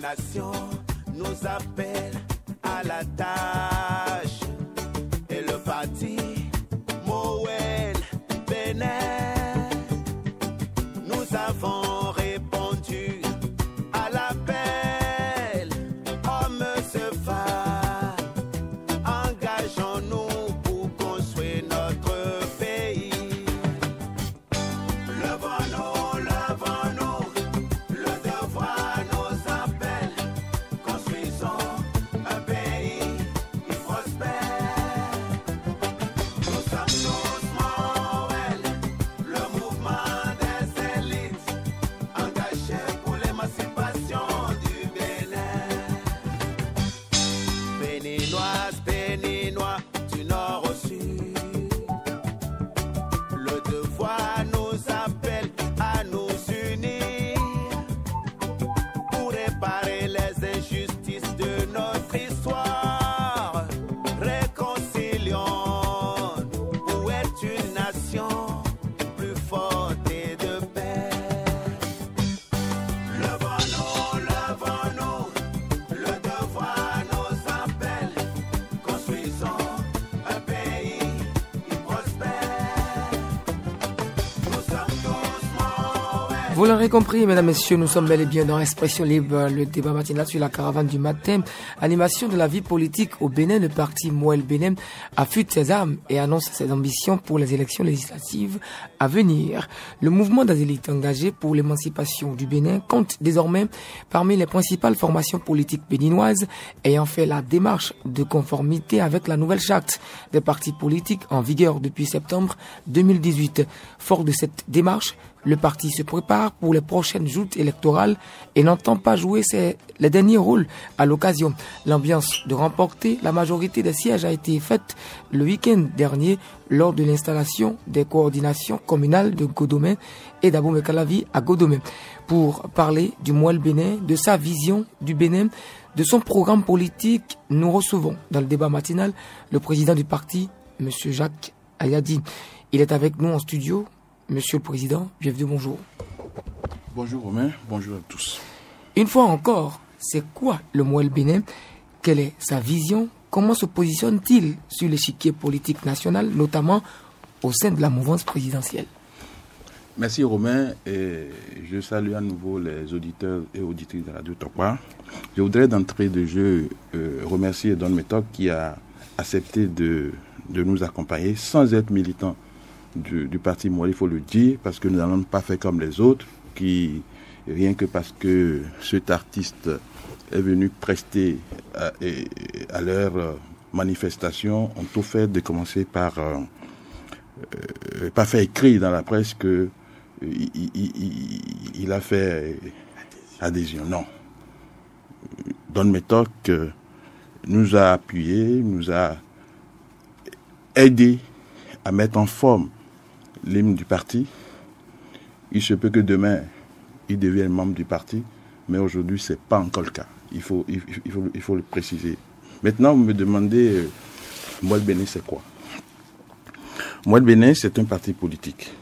nation nous appelle à la tâche. Et le parti Moël Bénin, nous avons répondu à l'appel. Hommes se va, engageons-nous pour construire notre pays. Levons-nous, le devoir nous appelle. Construisons un pays qui prospère. Nous sommes tous Moël, le mouvement des élites, engagés pour l'émancipation du Bénin. Béninoises, Béninois, du nord au sud, le devoir nous appelle à nous unir pour réparer les injustices de notre histoire. Réconcilions pour être une nation plus forte et de paix. Levons-nous, le devoir nous appelle. Construisons un pays qui prospère. Nous sommes tous Moël. Vous l'aurez compris, mesdames, messieurs, nous sommes bel et bien dans Expression Libre, le débat matinal sur la caravane du matin. Animation de la vie politique au Bénin, le parti Moël Bénin affûte ses armes et annonce ses ambitions pour les élections législatives à venir. Le mouvement des élites engagé pour l'émancipation du Bénin compte désormais parmi les principales formations politiques béninoises ayant fait la démarche de conformité avec la nouvelle charte des partis politiques en vigueur depuis septembre 2018. Fort de cette démarche, le parti se prépare pour les prochaines joutes électorales et n'entend pas jouer les derniers rôles à l'occasion. L'ambiance de remporter la majorité des sièges a été faite le week-end dernier lors de l'installation des coordinations communales de Godomé et d'Abomey-Calavi à Godomé. Pour parler du Moël Bénin, de sa vision du Bénin, de son programme politique, nous recevons dans le débat matinal le président du parti, M. Jacques Ayadi. Il est avec nous en studio. Monsieur le Président, bienvenue, bonjour. Bonjour Romain, bonjour à tous. Une fois encore, c'est quoi le Moël Bénin? Quelle est sa vision? Comment se positionne-t-il sur l'échiquier politique national, notamment au sein de la mouvance présidentielle? Merci Romain, et je salue à nouveau les auditeurs et auditrices de Radio Tokwa. Je voudrais d'entrée de jeu remercier Don Metok qui a accepté de nous accompagner sans être militant du parti Moël, il faut le dire, parce que nous n'allons pas faire comme les autres, qui, rien que parce que cet artiste est venu prester à leur manifestation, ont tout fait de commencer par faire écrire dans la presse que il a fait adhésion. Non. Don Metok nous a appuyés, nous a aidés à mettre en forme l'hymne du parti. Il se peut que demain, il devienne membre du parti, mais aujourd'hui, ce n'est pas encore le cas. Il faut le préciser. Maintenant, vous me demandez, Moël Bénin, c'est quoi? Moël Bénin, c'est un parti politique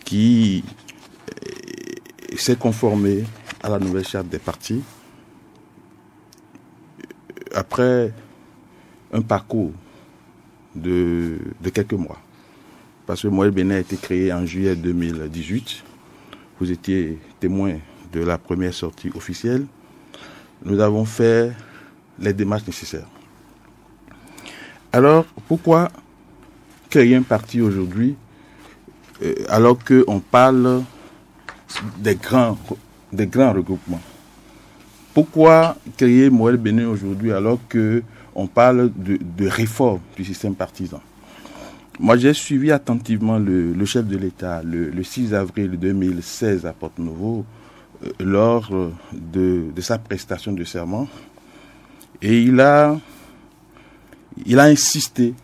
qui s'est conformé à la nouvelle charte des partis après un parcours de quelques mois. Parce que Moël Bénin a été créé en juillet 2018. Vous étiez témoin de la première sortie officielle. Nous avons fait les démarches nécessaires. Alors, pourquoi créer un parti aujourd'hui alors qu'on parle des grands regroupements? Pourquoi créer Moël Bénin aujourd'hui alors qu'on parle de réforme du système partisan? Moi, j'ai suivi attentivement le chef de l'État le 6 avril 2016 à Porto-Novo lors de sa prestation de serment. Et il a insisté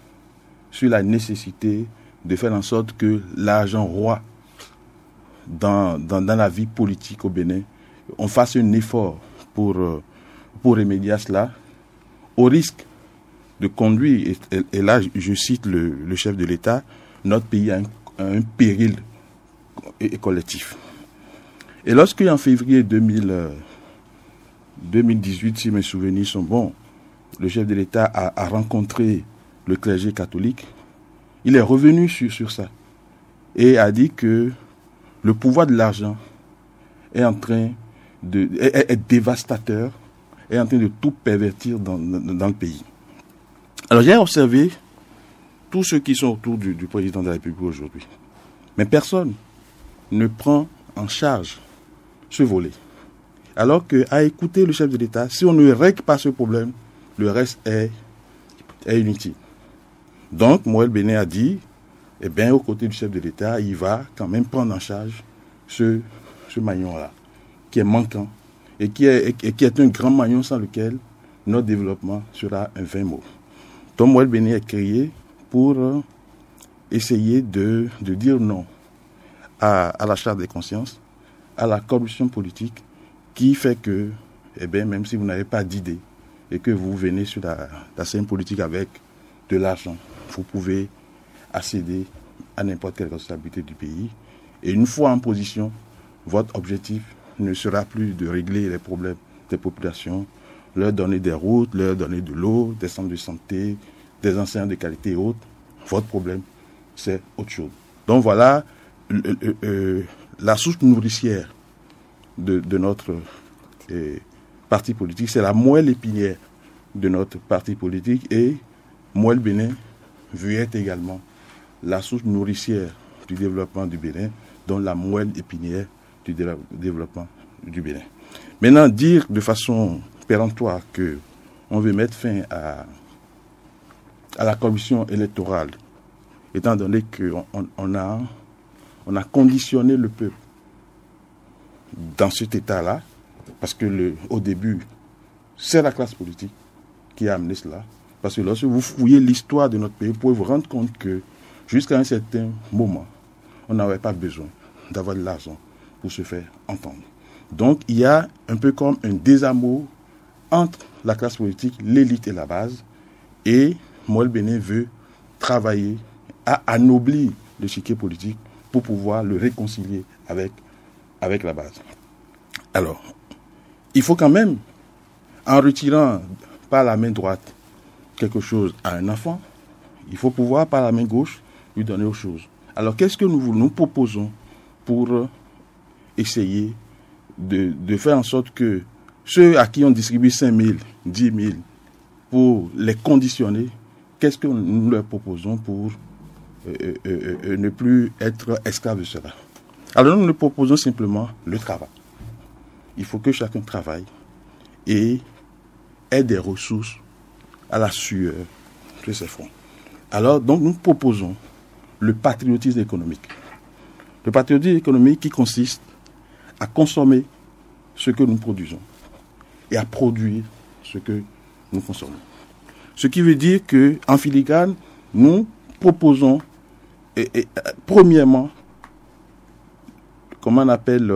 sur la nécessité de faire en sorte que l'argent roi dans la vie politique au Bénin, on fasse un effort pour remédier à cela, au risque de conduire, et là je cite le chef de l'État, notre pays a un péril collectif. Et lorsque en février 2018, si mes souvenirs sont bons, le chef de l'État a rencontré le clergé catholique. Il est revenu sur ça et a dit que le pouvoir de l'argent est en train est dévastateur, est en train de tout pervertir dans le pays. Alors j'ai observé tous ceux qui sont autour du président de la République aujourd'hui. Mais personne ne prend en charge ce volet. Alors qu'à écouter le chef de l'État, si on ne règle pas ce problème, le reste est inutile. Donc, Moël Béné a dit, eh bien, aux côtés du chef de l'État, il va quand même prendre en charge ce maillon-là, qui est manquant, et qui est un grand maillon sans lequel notre développement sera un vain mot. Donc, Moël Béné est créé pour essayer de dire non à la charte des consciences, à la corruption politique, qui fait que, eh bien, même si vous n'avez pas d'idée, et que vous venez sur la scène politique avec de l'argent, vous pouvez accéder à n'importe quelle responsabilité du pays. Et une fois en position, votre objectif ne sera plus de régler les problèmes des populations, leur donner des routes, leur donner de l'eau, des centres de santé, des enseignants de qualité et autres. Votre problème, c'est autre chose. Donc voilà la source nourricière de notre parti politique. C'est la moelle épinière de notre parti politique, et Moël Béné veut être également la source nourricière du développement du Bénin, dont la moelle épinière du développement du Bénin. Maintenant, dire de façon péremptoire qu'on veut mettre fin à la corruption électorale, étant donné qu'on a conditionné le peuple dans cet état-là, parce que au début, c'est la classe politique qui a amené cela. Parce que lorsque vous fouillez l'histoire de notre pays, vous pouvez vous rendre compte que jusqu'à un certain moment, on n'avait pas besoin d'avoir de l'argent pour se faire entendre. Donc, il y a un peu comme un désamour entre la classe politique, l'élite et la base. Et Moël Béné veut travailler à anoblir l'échiquier politique pour pouvoir le réconcilier avec la base. Alors, il faut quand même, en retirant par la main droite quelque chose à un enfant, il faut pouvoir par la main gauche lui donner autre chose. Alors, qu'est-ce que nous proposons pour essayer de faire en sorte que ceux à qui on distribue 5 000, 10 000, pour les conditionner, qu'est-ce que nous leur proposons pour ne plus être esclaves de cela? Alors, nous leur proposons simplement le travail. Il faut que chacun travaille et ait des ressources à la sueur de ses fronts. Alors, donc, nous proposons le patriotisme économique. Le patriotisme économique qui consiste à consommer ce que nous produisons et à produire ce que nous consommons. Ce qui veut dire qu'en filigrane, nous proposons, premièrement, comment on appelle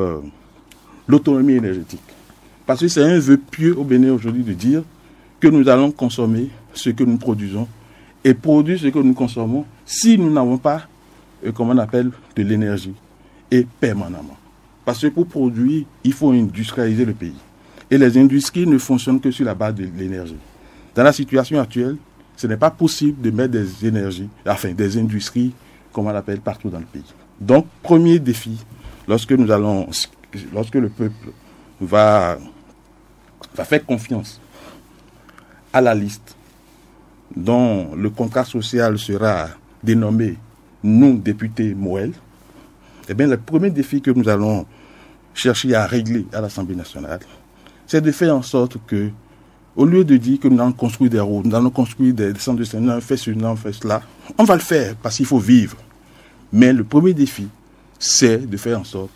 l'autonomie énergétique. Parce que c'est un vœu pieux au Bénin aujourd'hui de dire que nous allons consommer ce que nous produisons et produire ce que nous consommons si nous n'avons pas, comment on appelle, de l'énergie, et permanemment. Parce que pour produire, il faut industrialiser le pays. Et les industries ne fonctionnent que sur la base de l'énergie. Dans la situation actuelle, ce n'est pas possible de mettre des industries, comme on l'appelle, partout dans le pays. Donc, premier défi, lorsque le peuple va faire confiance à la liste dont le contrat social sera dénommé « Nous, députés Moël », eh bien, le premier défi que nous allons chercher à régler à l'Assemblée nationale, c'est de faire en sorte que, au lieu de dire que nous allons construire des routes, nous allons construire des centres de santé, nous allons faire ceci, nous allons faire cela, on va le faire parce qu'il faut vivre. Mais le premier défi, c'est de faire en sorte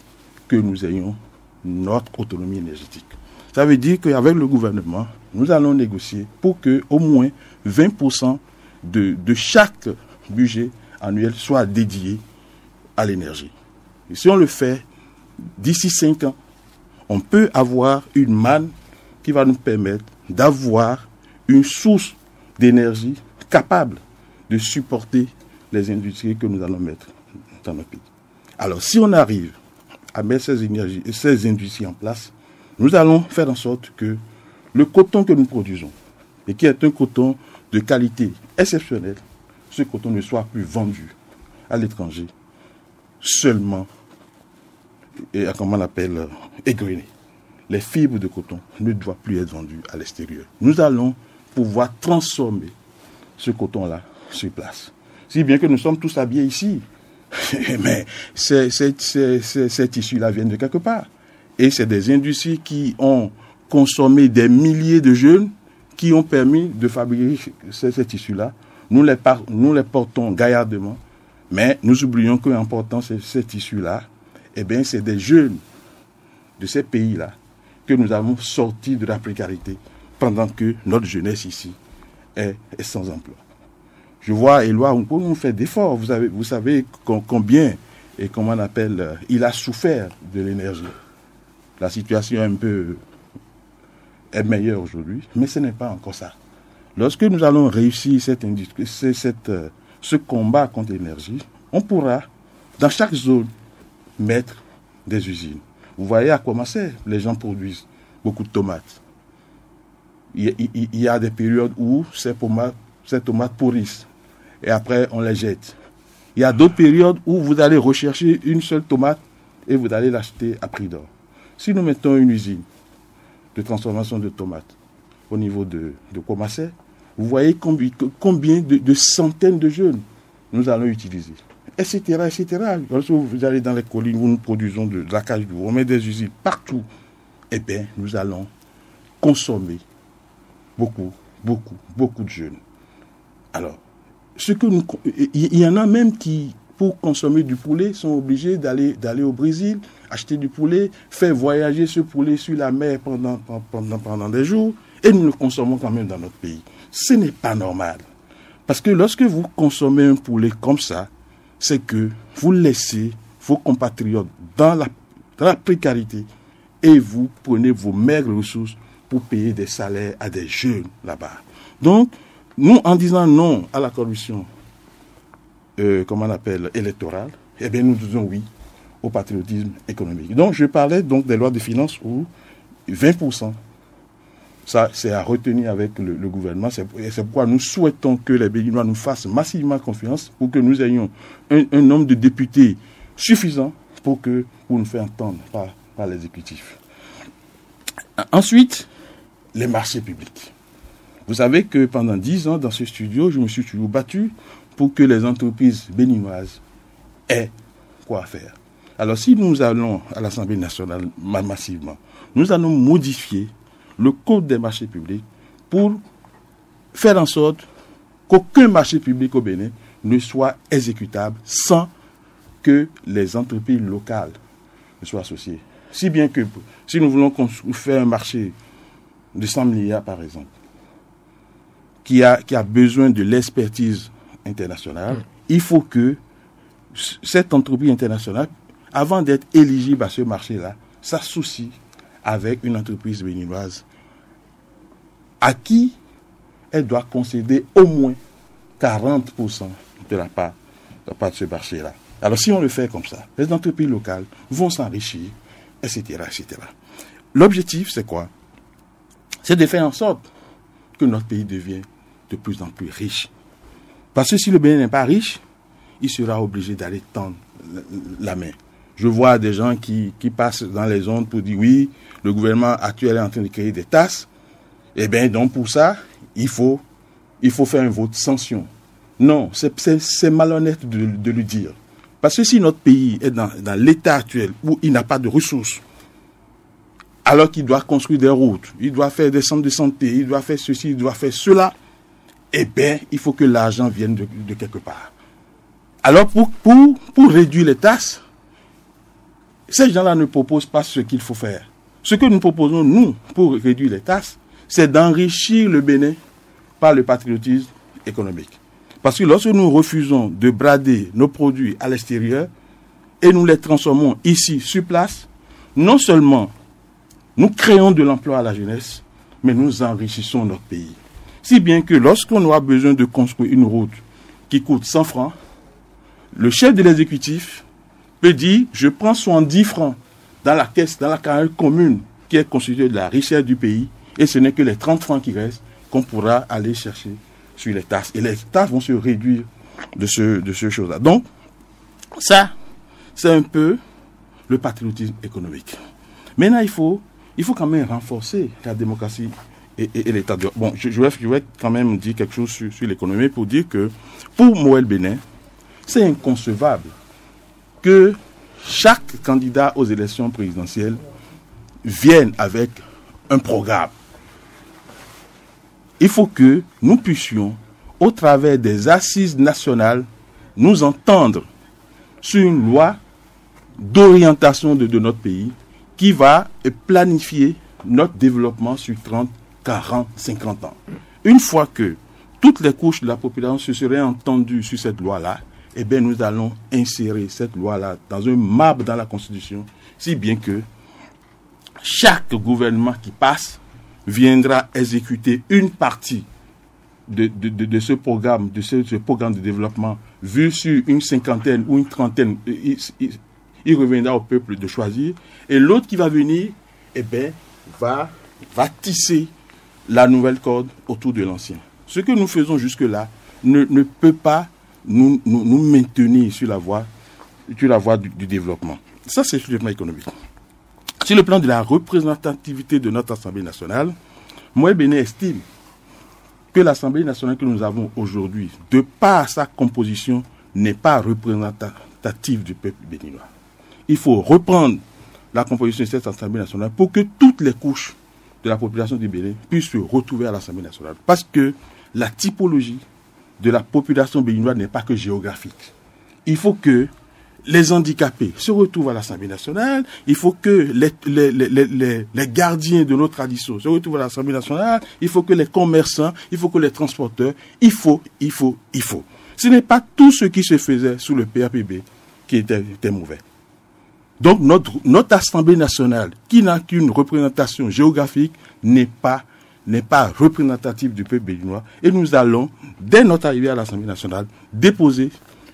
que nous ayons notre autonomie énergétique. Ça veut dire qu'avec le gouvernement, nous allons négocier pour que au moins 20% de chaque budget annuel soit dédié à l'énergie. Et si on le fait d'ici 5 ans, on peut avoir une manne qui va nous permettre d'avoir une source d'énergie capable de supporter les industries que nous allons mettre dans notre pays. Alors, si on arrive à mettre ces industries en place, nous allons faire en sorte que le coton que nous produisons, et qui est un coton de qualité exceptionnelle, ce coton ne soit plus vendu à l'étranger, seulement, et comment on l'appelle, égrené. Les fibres de coton ne doivent plus être vendues à l'extérieur. Nous allons pouvoir transformer ce coton-là sur place. Si bien que nous sommes tous habillés ici, mais ces tissus-là viennent de quelque part. Et c'est des industries qui ont consommé des milliers de jeunes qui ont permis de fabriquer ces tissus-là. Nous les portons gaillardement, mais nous oublions qu'en portant ces tissus-là, eh bien, c'est des jeunes de ces pays-là que nous avons sortis de la précarité pendant que notre jeunesse ici est sans emploi. Je vois Éloi Ounko nous fait d'efforts. Vous savez combien et comment on appelle, il a souffert de l'énergie. La situation est meilleure aujourd'hui, mais ce n'est pas encore ça. Lorsque nous allons réussir ce combat contre l'énergie, on pourra, dans chaque zone, mettre des usines. Vous voyez à quoi c'est. Les gens produisent beaucoup de tomates. Il y a des périodes où ces tomates pourrissent et après on les jette. Il y a d'autres périodes où vous allez rechercher une seule tomate et vous allez l'acheter à prix d'or. Si nous mettons une usine de transformation de tomates au niveau de Komassé, vous voyez combien de centaines de jeunes nous allons utiliser, etc., etc. Lorsque vous allez dans les collines où nous produisons de la cajou, on met des usines partout, eh bien, nous allons consommer beaucoup de jeunes. Alors, il y en a même qui, pour consommer du poulet, sont obligés d'aller au Brésil, acheter du poulet, faire voyager ce poulet sur la mer pendant des jours, et nous le consommons quand même dans notre pays. Ce n'est pas normal. Parce que lorsque vous consommez un poulet comme ça, c'est que vous laissez vos compatriotes dans la précarité et vous prenez vos maigres ressources pour payer des salaires à des jeunes là-bas. Donc, nous, en disant non à la corruption, électorale, eh bien, nous disons oui au patriotisme économique. Donc, je parlais donc des lois de finances où 20%, ça, c'est à retenir avec le gouvernement. C'est pourquoi nous souhaitons que les Béninois nous fassent massivement confiance pour que nous ayons un nombre de députés suffisant pour nous faire entendre par l'exécutif. Ensuite, les marchés publics. Vous savez que pendant 10 ans, dans ce studio, je me suis toujours battu pour que les entreprises béninoises aient quoi faire. Alors, si nous allons à l'Assemblée nationale massivement, nous allons modifier le code des marchés publics pour faire en sorte qu'aucun marché public au Bénin ne soit exécutable sans que les entreprises locales ne soient associées. Si bien que, si nous voulons faire un marché de 100 milliards, par exemple, qui a besoin de l'expertise internationale, il faut que cette entreprise internationale, avant d'être éligible à ce marché-là, s'associe avec une entreprise béninoise à qui elle doit concéder au moins 40% de la part de ce marché-là. Alors si on le fait comme ça, les entreprises locales vont s'enrichir, etc., etc. L'objectif, c'est quoi? C'est de faire en sorte que notre pays devienne de plus en plus riche. Parce que si le Bénin n'est pas riche, il sera obligé d'aller tendre la main. Je vois des gens qui passent dans les zones pour dire oui, le gouvernement actuel est en train de créer des tasses. Eh bien, donc pour ça, il faut faire un vote sanction. Non, c'est malhonnête de le dire. Parce que si notre pays est dans l'état actuel où il n'a pas de ressources, alors qu'il doit construire des routes, il doit faire des centres de santé, il doit faire ceci, il doit faire cela, eh bien, il faut que l'argent vienne de quelque part. Alors, pour réduire les tasses, ces gens-là ne proposent pas ce qu'il faut faire. Ce que nous proposons, nous, pour réduire les tasses, c'est d'enrichir le Bénin par le patriotisme économique. Parce que lorsque nous refusons de brader nos produits à l'extérieur et nous les transformons ici, sur place, non seulement nous créons de l'emploi à la jeunesse, mais nous enrichissons notre pays. Si bien que lorsqu'on aura besoin de construire une route qui coûte 100 francs, le chef de l'exécutif peut dire, je prends 70 francs dans la caisse, dans la carrière commune qui est constituée de la richesse du pays, Et ce n'est que les 30 francs qui restent qu'on pourra aller chercher sur les taxes. Et les taxes vont se réduire de ce chose-là. Donc, ça, c'est un peu le patriotisme économique. Maintenant, il faut quand même renforcer la démocratie et l'état de... Bon, je vais quand même dire quelque chose sur l'économie pour dire que pour Moël Bénin, c'est inconcevable que chaque candidat aux élections présidentielles vienne avec un programme. Il faut que nous puissions, au travers des assises nationales, nous entendre sur une loi d'orientation de notre pays qui va planifier notre développement sur 30, 40, 50 ans. Une fois que toutes les couches de la population se seraient entendues sur cette loi-là, eh bien, nous allons insérer cette loi-là dans un marbre dans la Constitution, si bien que chaque gouvernement qui passe viendra exécuter une partie de ce programme, de ce programme de développement, vu sur une cinquantaine ou une trentaine, il reviendra au peuple de choisir. Et l'autre qui va venir, eh bien, va tisser la nouvelle corde autour de l'ancien. Ce que nous faisons jusque-là ne peut pas nous maintenir sur la voie du développement. Ça, c'est sur le plan économique. Sur le plan de la représentativité de notre Assemblée nationale, Moël Bénin estime que l'Assemblée nationale que nous avons aujourd'hui, de par sa composition, n'est pas représentative du peuple béninois. Il faut reprendre la composition de cette Assemblée nationale pour que toutes les couches de la population du Bénin puissent se retrouver à l'Assemblée nationale. Parce que la typologie de la population béninoise n'est pas que géographique. Il faut que les handicapés se retrouvent à l'Assemblée nationale. Il faut que les gardiens de nos traditions se retrouvent à l'Assemblée nationale. Il faut que les commerçants, il faut que les transporteurs, il faut. Ce n'est pas tout ce qui se faisait sous le PAPB qui était mauvais. Donc notre Assemblée nationale, qui n'a qu'une représentation géographique, n'est pas représentative du peuple béninois. Et nous allons, dès notre arrivée à l'Assemblée nationale, déposer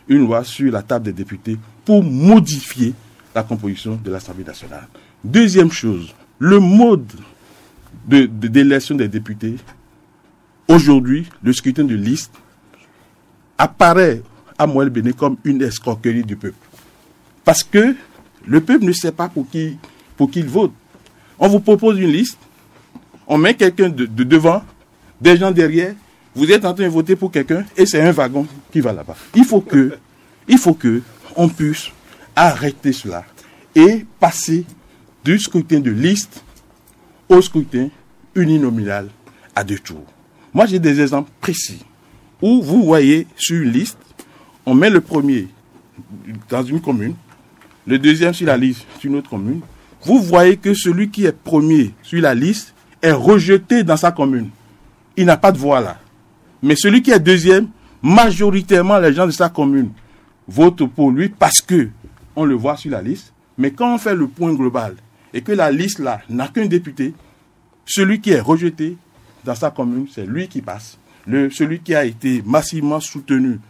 une loi sur la table des députés pour modifier la composition de l'Assemblée nationale. Deuxième chose, le mode d'élection des députés, aujourd'hui, le scrutin de liste, apparaît à Moël Bénin comme une escroquerie du peuple. Parce que le peuple ne sait pas pour qui il vote. On vous propose une liste, on met quelqu'un de devant, des gens derrière, vous êtes en train de voter pour quelqu'un et c'est un wagon qui va là-bas. Il faut que on puisse arrêter cela et passer du scrutin de liste au scrutin uninominal à 2 tours. Moi, j'ai des exemples précis où vous voyez sur une liste, on met le premier dans une commune, le deuxième sur la liste sur une autre commune. Vous voyez que celui qui est premier sur la liste est rejeté dans sa commune. Il n'a pas de voix là. Mais celui qui est deuxième, majoritairement les gens de sa commune votent pour lui parce que on le voit sur la liste. Mais quand on fait le point global et que la liste là n'a qu'un député, celui qui est rejeté dans sa commune, c'est lui qui passe. Celui qui a été massivement soutenu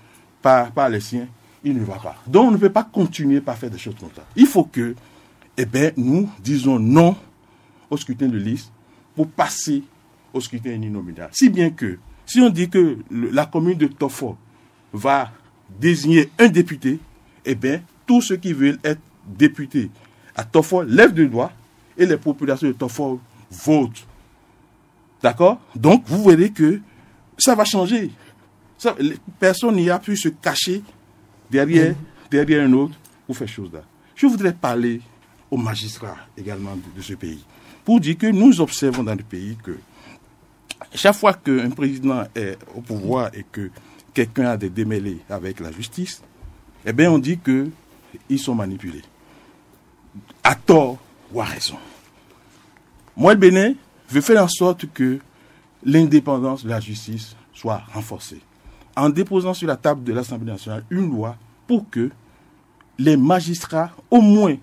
par les siens, il ne va pas. Donc on ne peut pas continuer par faire des choses comme ça. Il faut que nous disons non au scrutin de liste pour passer au scrutin uninominal. Si bien que, si on dit que la commune de Tofo va désigner un député, tous ceux qui veulent être députés à Tofo lèvent le doigt et les populations de Tofo votent. D'accord? Donc, vous verrez que ça va changer. Personne n'y a pu se cacher derrière un autre pour faire chose là. Je voudrais parler aux magistrats également de ce pays pour dire que nous observons dans le pays que chaque fois qu'un président est au pouvoir et que quelqu'un a des démêlés avec la justice, on dit qu'ils sont manipulés. À tort ou à raison. Moi, le Bénin veut faire en sorte que l'indépendance de la justice soit renforcée. En déposant sur la table de l'Assemblée nationale une loi pour que les magistrats, au moins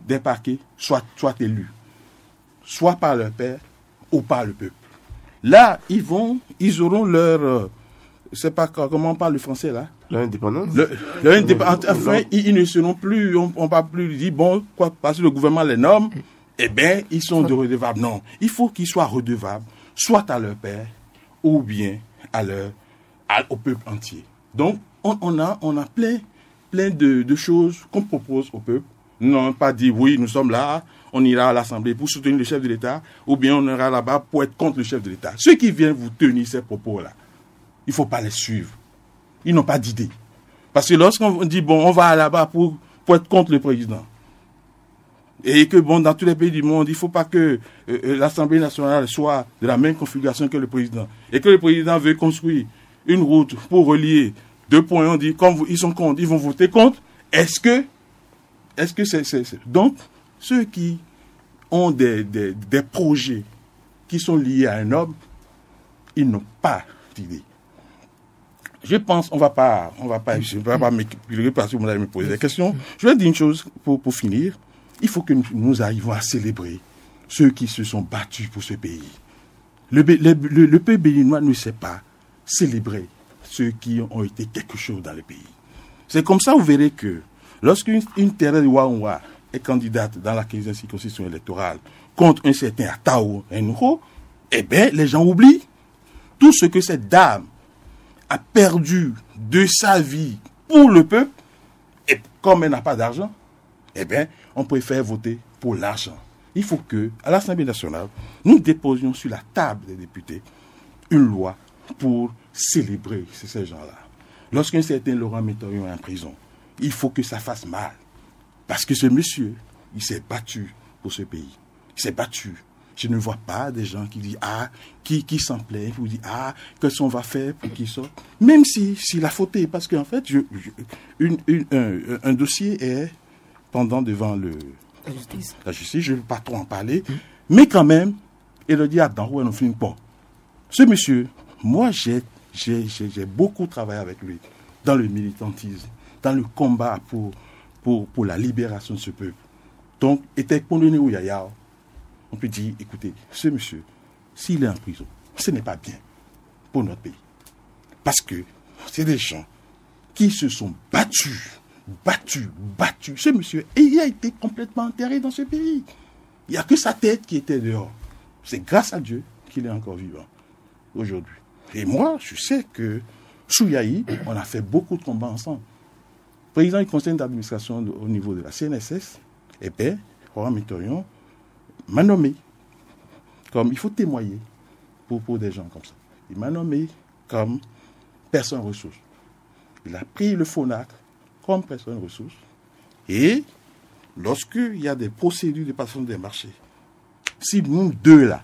des parquets, soient élus. Soit par leur père ou par le peuple. Là, ils auront leur... je ne sais pas comment on parle le français là. Leur indépendance. Leur indépendance. Enfin, ils ne seront plus, on ne va plus dire, bon, quoi, parce que le gouvernement les nomme, eh bien, ils sont de redevables. Non, il faut qu'ils soient redevables, soit à leur père, ou bien au peuple entier. Donc, on a plein de choses qu'on propose au peuple. Nous n'avons pas dit, oui, nous sommes là, on ira à l'Assemblée pour soutenir le chef de l'État, ou bien on ira là-bas pour être contre le chef de l'État. Ceux qui viennent vous tenir ces propos-là, il ne faut pas les suivre. Ils n'ont pas d'idée. Parce que lorsqu'on dit, bon, on va là-bas pour être contre le président, et que, bon, dans tous les pays du monde, il ne faut pas que l'Assemblée nationale soit de la même configuration que le président, et que le président veut construire une route pour relier 2 points, on dit, comme ils sont contre, ils vont voter contre. Est-ce que c'est... Donc, ceux qui ont des projets qui sont liés à un homme, ils n'ont pas d'idée. Je pense, on va pas m'équiper parce que vous allez me poser des questions. Je vais dire une chose pour finir. Il faut que nous arrivions à célébrer ceux qui se sont battus pour ce pays. Le peuple béninois ne sait pas célébrer ceux qui ont été quelque chose dans le pays. C'est comme ça, vous verrez que lorsqu'une Thérèse Waoua est candidate dans la 15e circonscription électorale contre un certain Atao Enro, eh bien, les gens oublient tout ce que cette dame a perdu de sa vie pour le peuple, et comme elle n'a pas d'argent, eh bien, on préfère voter pour l'argent. Il faut que, à l'Assemblée nationale, nous déposions sur la table des députés une loi pour célébrer ces gens-là. Lorsqu'un certain Laurent Métorion est en prison, il faut que ça fasse mal. Parce que ce monsieur, il s'est battu pour ce pays. Il s'est battu. Je ne vois pas des gens qui disent, qui s'en plaignent, qui disent, qu'est-ce qu'on va faire pour qu'il sorte. Même s'il a fauté, parce qu'en fait, un dossier est pendant devant la justice, je ne veux pas trop en parler, mais quand même, il a dit, dans où on finit pas. Ce monsieur, moi, j'ai beaucoup travaillé avec lui dans le militantisme, dans le combat pour la libération de ce peuple. Donc, était condamné au Yaya. On peut dire, écoutez, ce monsieur, s'il est en prison, ce n'est pas bien pour notre pays. Parce que c'est des gens qui se sont battus. Ce monsieur, et il a été complètement enterré dans ce pays. Il n'y a que sa tête qui était dehors. C'est grâce à Dieu qu'il est encore vivant aujourd'hui. Et moi, je sais que sous Yahi, on a fait beaucoup de combats ensemble. Président du conseil d'administration au niveau de la CNSS, eh bien, Laurent Métorion m'a nommé comme, il faut témoigner pour des gens comme ça. Il m'a nommé comme personne ressource. Il a pris le FONAC comme personne ressource. Et lorsqu'il y a des procédures de passation des marchés, si nous deux là,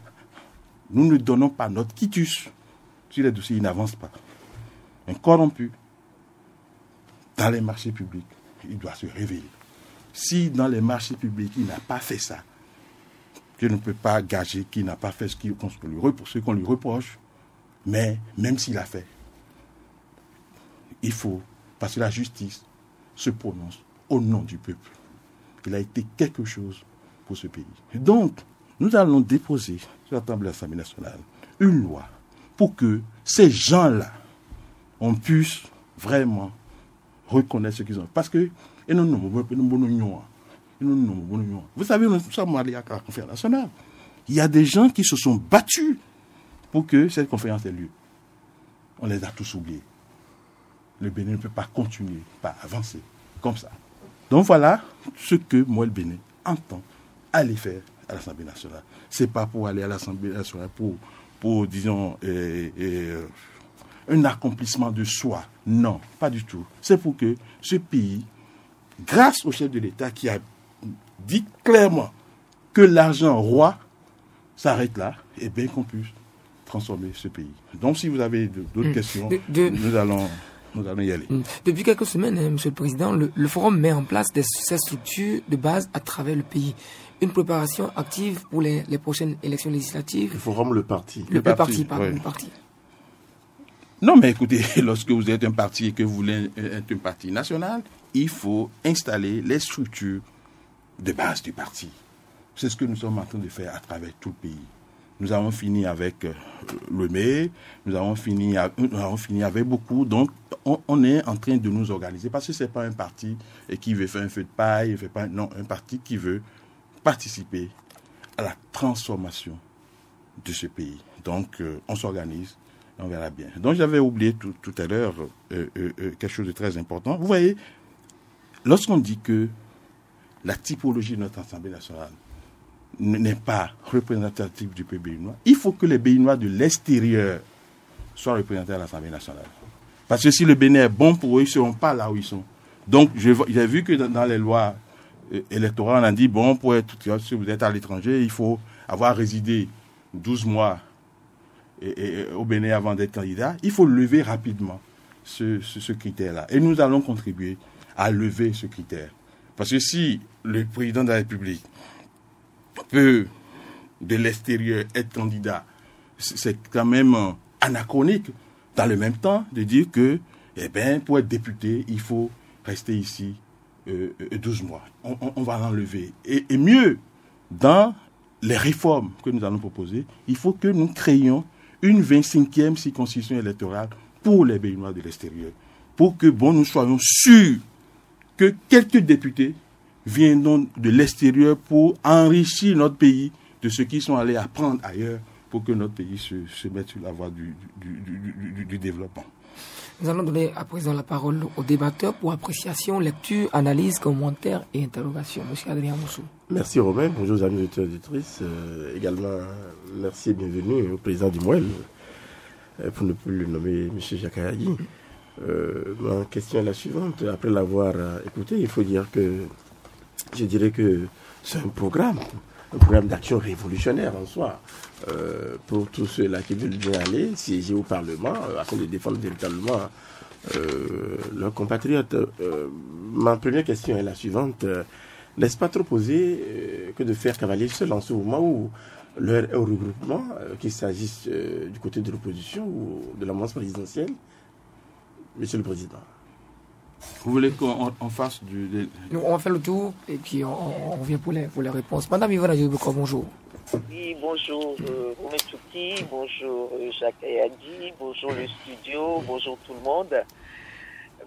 nous ne donnons pas notre quitus sur les dossiers, ils n'avancent pas. Un corrompu, dans les marchés publics, il doit se réveiller. Si dans les marchés publics, il n'a pas fait ça, je ne peux pas gager qu'il n'a pas fait ce qu'on lui reproche, mais même s'il a fait, il faut, parce que la justice se prononce au nom du peuple. Il a été quelque chose pour ce pays. Et donc, nous allons déposer sur la table de l'Assemblée nationale une loi pour que ces gens-là, on puisse vraiment reconnaître ce qu'ils ont. Parce que, vous savez, nous sommes allés à la conférence nationale. Il y a des gens qui se sont battus pour que cette conférence ait lieu. On les a tous oubliés. Le Bénin ne peut pas continuer, pas avancer comme ça. Donc voilà ce que moi, le Bénin, entend aller faire à l'Assemblée nationale. Ce n'est pas pour aller à l'Assemblée nationale pour disons, un accomplissement de soi. Non, pas du tout. C'est pour que ce pays, grâce au chef de l'État qui a dit clairement que l'argent roi s'arrête là, et bien qu'on puisse transformer ce pays. Donc si vous avez d'autres questions, nous allons y aller. Depuis quelques semaines, Monsieur le Président, le Forum met en place ces structures de base à travers le pays. Une préparation active pour les prochaines élections législatives. Le Forum, le parti. Le parti. Non, mais écoutez, lorsque vous êtes un parti et que vous voulez être un parti national, il faut installer les structures de base du parti. C'est ce que nous sommes en train de faire à travers tout le pays. Nous avons fini avec le maire, nous avons fini avec beaucoup. Donc, on est en train de nous organiser parce que ce n'est pas un parti qui veut faire un feu de paille, non, un parti qui veut participer à la transformation de ce pays. Donc, on s'organise, on verra bien. Donc, j'avais oublié tout à l'heure quelque chose de très important. Vous voyez, lorsqu'on dit que la typologie de notre Assemblée nationale n'est pas représentative du peuple béninois, il faut que les Béninois de l'extérieur soient représentés à l'Assemblée nationale. Parce que si le Bénin est bon pour eux, ils ne seront pas là où ils sont. Donc, j'ai vu que dans les lois électorales, on a dit, bon, si vous êtes à l'étranger, il faut avoir résidé 12 mois au Bénin avant d'être candidat. Il faut lever rapidement ce critère-là. Et nous allons contribuer à lever ce critère. Parce que si le président de la République peut, de l'extérieur, être candidat, c'est quand même anachronique, dans le même temps, de dire que, pour être député, il faut rester ici 12 mois. On va l'enlever. Et mieux, dans les réformes que nous allons proposer, il faut que nous créions une 25e circonscription électorale pour les Béninois de l'extérieur. Pour que, nous soyons sûrs que quelques députés viendront de l'extérieur pour enrichir notre pays de ceux qui sont allés apprendre ailleurs pour que notre pays se mette sur la voie du développement. Nous allons donner à présent la parole aux débatteurs pour appréciation, lecture, analyse, commentaires et interrogations. Monsieur Adrien Moussou. Merci Romain, bonjour aux amis auditeurs et auditrices. Également, merci et bienvenue au président du MOEL, pour ne plus le nommer M. Jacques Ayadi. Ma question est la suivante. Après l'avoir écouté, il faut dire que je dirais que c'est un programme d'action révolutionnaire en soi, pour tous ceux-là qui veulent bien aller siéger au Parlement afin de défendre véritablement leurs compatriotes. Ma première question est la suivante. N'est-ce pas trop osé que de faire cavalier seul en ce moment où l'heure est au regroupement, qu'il s'agisse du côté de l'opposition ou de la mouvance présidentielle? Monsieur le Président. Vous voulez qu'on fasse Nous, on fait le tour et puis on revient pour les réponses. Madame Yvonne Adjoubeko, bonjour. Oui, bonjour Romain Tchouki, bonjour Jacques Ayadi, bonjour le studio, bonjour tout le monde.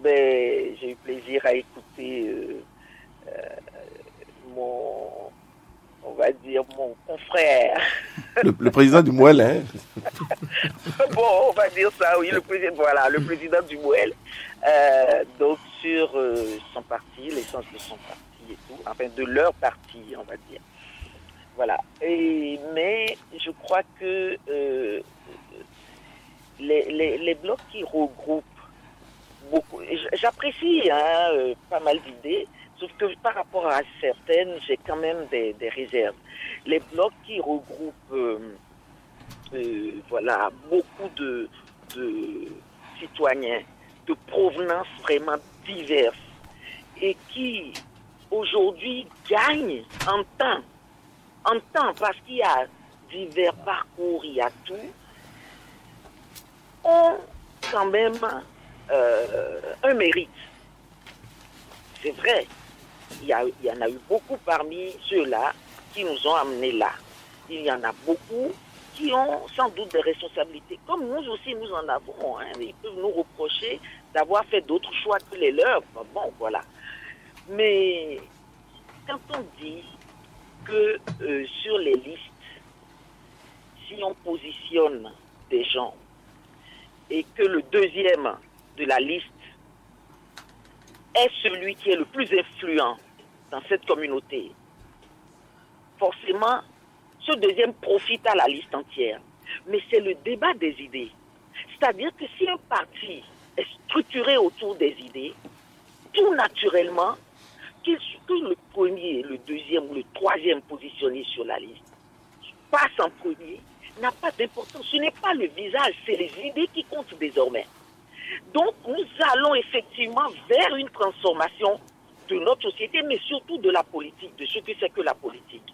J'ai eu plaisir à écouter mon confrère. Le président du MOEL, hein. Bon, on va dire ça, oui, le président du MOEL. Donc sur son parti, l'essence de son parti et tout, enfin de leur parti, on va dire. Voilà. Mais je crois que les blocs qui regroupent beaucoup, j'apprécie pas mal d'idées, sauf que par rapport à certaines, j'ai quand même des réserves. Les blocs qui regroupent beaucoup de citoyens de provenance vraiment diverses et qui aujourd'hui gagnent en temps parce qu'il y a divers parcours, il y a tout, ont quand même un mérite. C'est vrai, il y en a eu beaucoup parmi ceux-là qui nous ont amenés là. Il y en a beaucoup qui ont sans doute des responsabilités. Comme nous aussi, nous en avons. Ils peuvent nous reprocher d'avoir fait d'autres choix que les leurs. Bon, voilà. Mais quand on dit que sur les listes, si on positionne des gens et que le deuxième de la liste est celui qui est le plus influent dans cette communauté, forcément, ce deuxième profite à la liste entière. Mais c'est le débat des idées. C'est-à-dire que si un parti est structuré autour des idées, tout naturellement, que le premier, le deuxième ou le troisième positionné sur la liste passe en premier, n'a pas d'importance. Ce n'est pas le visage, c'est les idées qui comptent désormais. Donc, nous allons effectivement vers une transformation de notre société, mais surtout de la politique, de ce que c'est que la politique.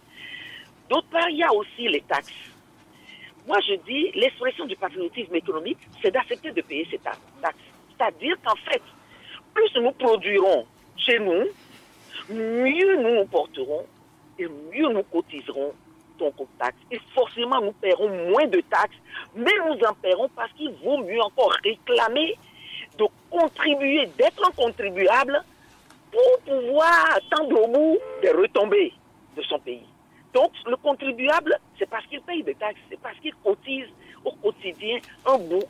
D'autre part, il y a aussi les taxes. Moi, je dis, l'expression du patriotisme économique, c'est d'accepter de payer ces taxes. C'est-à-dire qu'en fait, plus nous produirons chez nous, mieux nous nous porterons et mieux nous cotiserons donc aux taxes. Et forcément, nous paierons moins de taxes, mais nous en paierons parce qu'il vaut mieux encore réclamer de contribuer, d'être un contribuable pour pouvoir tendre au bout des retombées de son pays. Donc, le contribuable, c'est parce qu'il paye des taxes, c'est parce qu'il cotise au quotidien un bout.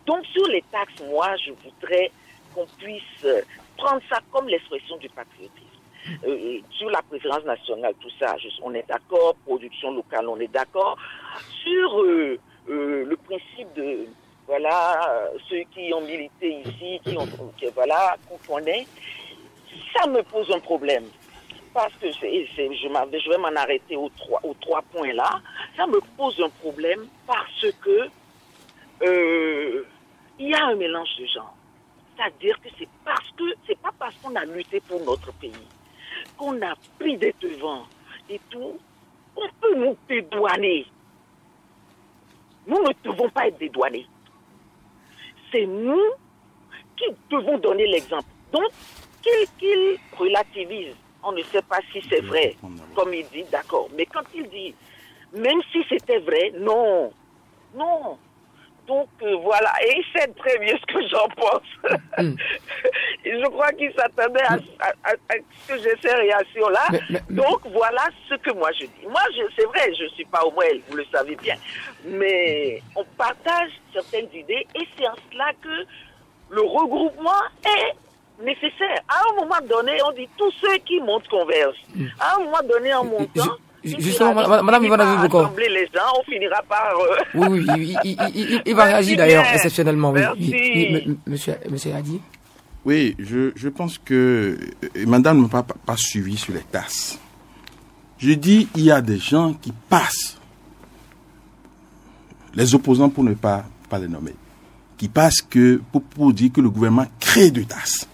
Donc, sur les taxes, moi, je voudrais qu'on puisse prendre ça comme l'expression du patriotisme. Sur la préférence nationale, tout ça, on est d'accord, production locale, on est d'accord. Sur le principe de, voilà, ceux qui ont milité ici, qu'on connaît, ça me pose un problème. Parce que je vais m'en arrêter aux trois points là. Ça me pose un problème parce que il y a un mélange de genres. C'est-à-dire que c'est pas parce qu'on a lutté pour notre pays, qu'on a pris des devants et tout, on peut nous dédouaner. Nous ne devons pas être dédouanés. C'est nous qui devons donner l'exemple. Donc, qu'il relativise. On ne sait pas si c'est vrai, comme il dit, d'accord. Mais quand il dit, même si c'était vrai, non. Donc, voilà. Et il sait très bien ce que j'en pense. Et je crois qu'il s'attendait à ce que j'ai ces réactions-là. Donc, voilà ce que moi je dis. Moi, c'est vrai, je ne suis pas au Mouel, vous le savez bien. Mais on partage certaines idées et c'est en cela que le regroupement est nécessaire. À un moment donné, on dit tous ceux qui montent convergent. À un moment donné, en montant, justement, madame Ivana Viboko, rassembler les gens, on finira par... Oui, il va réagir d'ailleurs, exceptionnellement. Oui. Monsieur Hadi. Oui, je pense que madame ne m'a pas suivi sur les tasses. Je dis, il y a des gens qui passent, les opposants pour ne pas les nommer, qui passent pour dire que le gouvernement crée de tasses.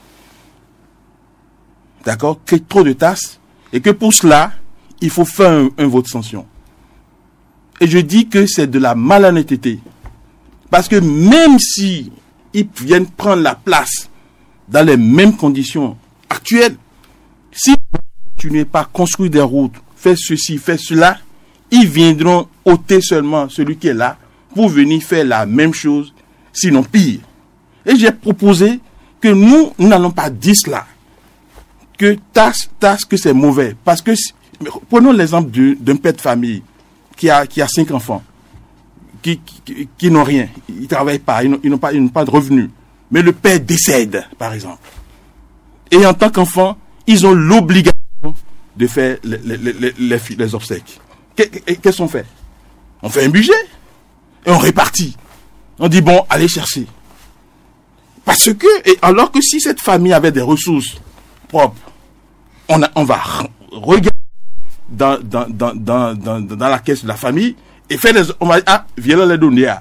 D'accord, crée trop de tasses, et que pour cela, il faut faire un vote de sanction. Et je dis que c'est de la malhonnêteté. Parce que même si ils viennent prendre la place dans les mêmes conditions actuelles, si tu n'es pas construit des routes, fais ceci, fais cela, ils viendront ôter seulement celui qui est là pour venir faire la même chose, sinon pire. Et j'ai proposé que nous n'allons pas dire cela. Que tasse, que c'est mauvais. Parce que, prenons l'exemple d'un père de famille qui a 5 enfants, qui n'ont rien, ils ne travaillent pas, ils n'ont pas de revenus. Mais le père décède, par exemple. Et en tant qu'enfant, ils ont l'obligation de faire les obsèques. Qu'est-ce qu'on fait? On fait un budget et on répartit. On dit, bon, allez chercher. Parce que, alors que si cette famille avait des ressources propres, on va regarder dans la caisse de la famille et faire on va dire, viens les donner.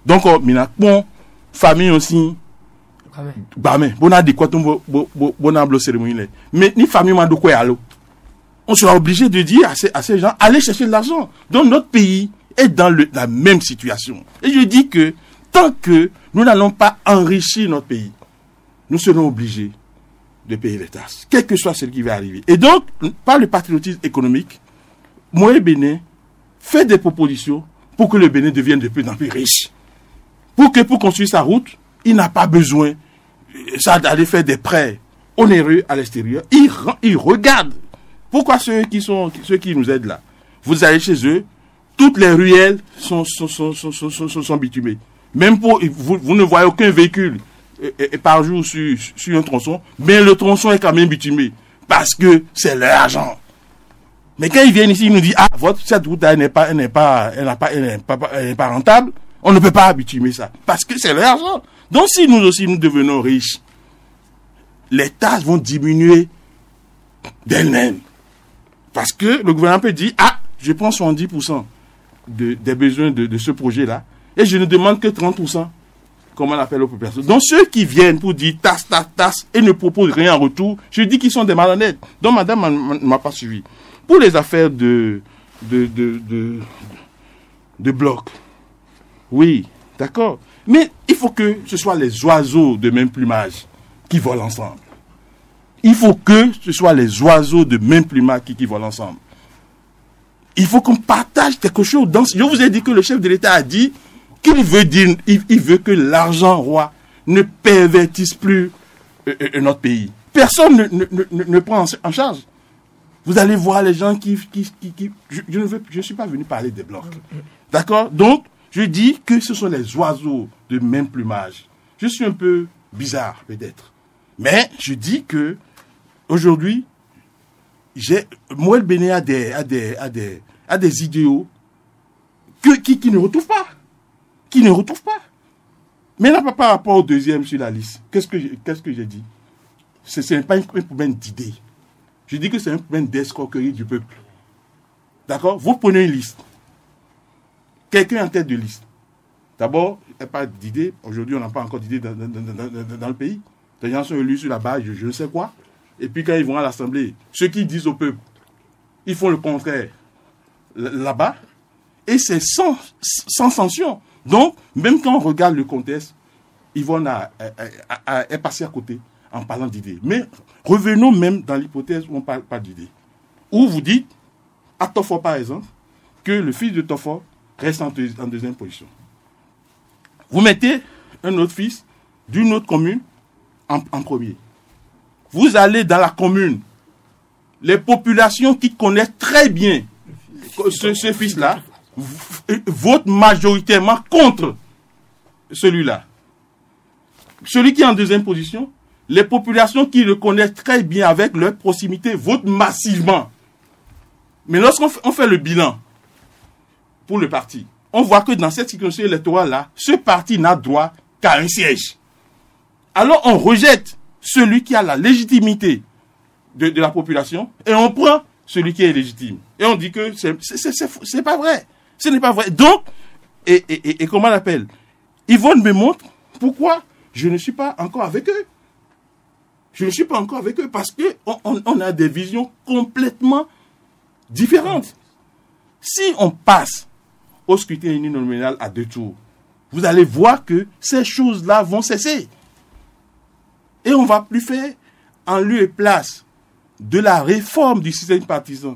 Donc, bon, famille aussi, bon, a dit quoi, bon, cérémonie. Mais ni famille m'a dit quoi, alors. On sera obligé de dire à ces gens, allez chercher de l'argent. Donc, notre pays est dans la même situation. Et je dis que, tant que nous n'allons pas enrichir notre pays, nous serons obligés de payer les taxes, quel que soit ce qui va arriver. Et donc, par le patriotisme économique, moi et Bénin fait des propositions pour que le Bénin devienne de plus en plus riche. Pour construire sa route, il n'a pas besoin d'aller faire des prêts onéreux à l'extérieur. Il regarde. Pourquoi ceux qui nous aident là, vous allez chez eux, toutes les ruelles sont bitumées. Même vous ne voyez aucun véhicule par jour sur un tronçon, mais le tronçon est quand même bitumé parce que c'est leur argent. Mais quand ils viennent ici, ils nous disent cette route n'est pas rentable, on ne peut pas bitumer ça parce que c'est leur argent. Donc si nous aussi nous devenons riches, les taxes vont diminuer d'elles-mêmes parce que le gouvernement peut dire je prends 70% des besoins de ce projet-là et je ne demande que 30%. Comment on appelle aux personnes. Donc ceux qui viennent pour dire tasse et ne proposent rien en retour, je dis qu'ils sont des malhonnêtes. Donc madame ne m'a pas suivi. Pour les affaires de bloc, oui, d'accord. Mais il faut que ce soit les oiseaux de même plumage qui volent ensemble. Il faut que ce soit les oiseaux de même plumage qui volent ensemble. Il faut qu'on partage quelque chose. Je vous ai dit que le chef de l'État a dit qu'il veut dire, il veut que l'argent roi ne pervertisse plus notre pays. Personne ne prend en charge. Vous allez voir les gens qui je ne suis pas venu parler des blocs. D'accord? Donc, je dis que ce sont les oiseaux de même plumage. Je suis un peu bizarre, peut-être. Mais je dis que, aujourd'hui, Mouel Béné a des idéaux qui ne retrouvent pas. Qui ne retrouvent pas. Mais là, par rapport au deuxième sur la liste, qu'est-ce que j'ai dit? Ce n'est pas un problème d'idée. Je dis que c'est un problème d'escroquerie du peuple. D'accord? Vous prenez une liste. Quelqu'un en tête de liste. D'abord, il n'y a pas d'idée. Aujourd'hui, on n'a pas encore d'idée dans le pays. Les gens sont élus sur la base de je ne sais quoi. Et puis quand ils vont à l'Assemblée, ceux qui disent au peuple, ils font le contraire là-bas. Et c'est sans sanction. Donc, même quand on regarde le contexte, Yvonne est passée à côté en parlant d'idées. Mais revenons même dans l'hypothèse où on ne parle pas d'idées. Où vous dites, à Tofor par exemple, que le fils de Tofor reste en deuxième position. Vous mettez un autre fils d'une autre commune en premier. Vous allez dans la commune, les populations qui connaissent très bien ce fils-là votent majoritairement contre celui-là. Celui qui est en deuxième position, les populations qui le connaissent très bien avec leur proximité votent massivement. Mais lorsqu'on fait le bilan pour le parti, on voit que dans cette circonscription électorale-là, ce parti n'a droit qu'à un siège. Alors on rejette celui qui a la légitimité de la population et on prend celui qui est légitime. Et on dit que c'est pas vrai. Ce n'est pas vrai. Donc, et comment on l'appelle? Yvonne me montre pourquoi je ne suis pas encore avec eux. Je ne suis pas encore avec eux parce qu'on a des visions complètement différentes. Si on passe au scrutin uninominal à 2 tours, vous allez voir que ces choses-là vont cesser. Et on ne va plus faire en lieu et place de la réforme du système partisan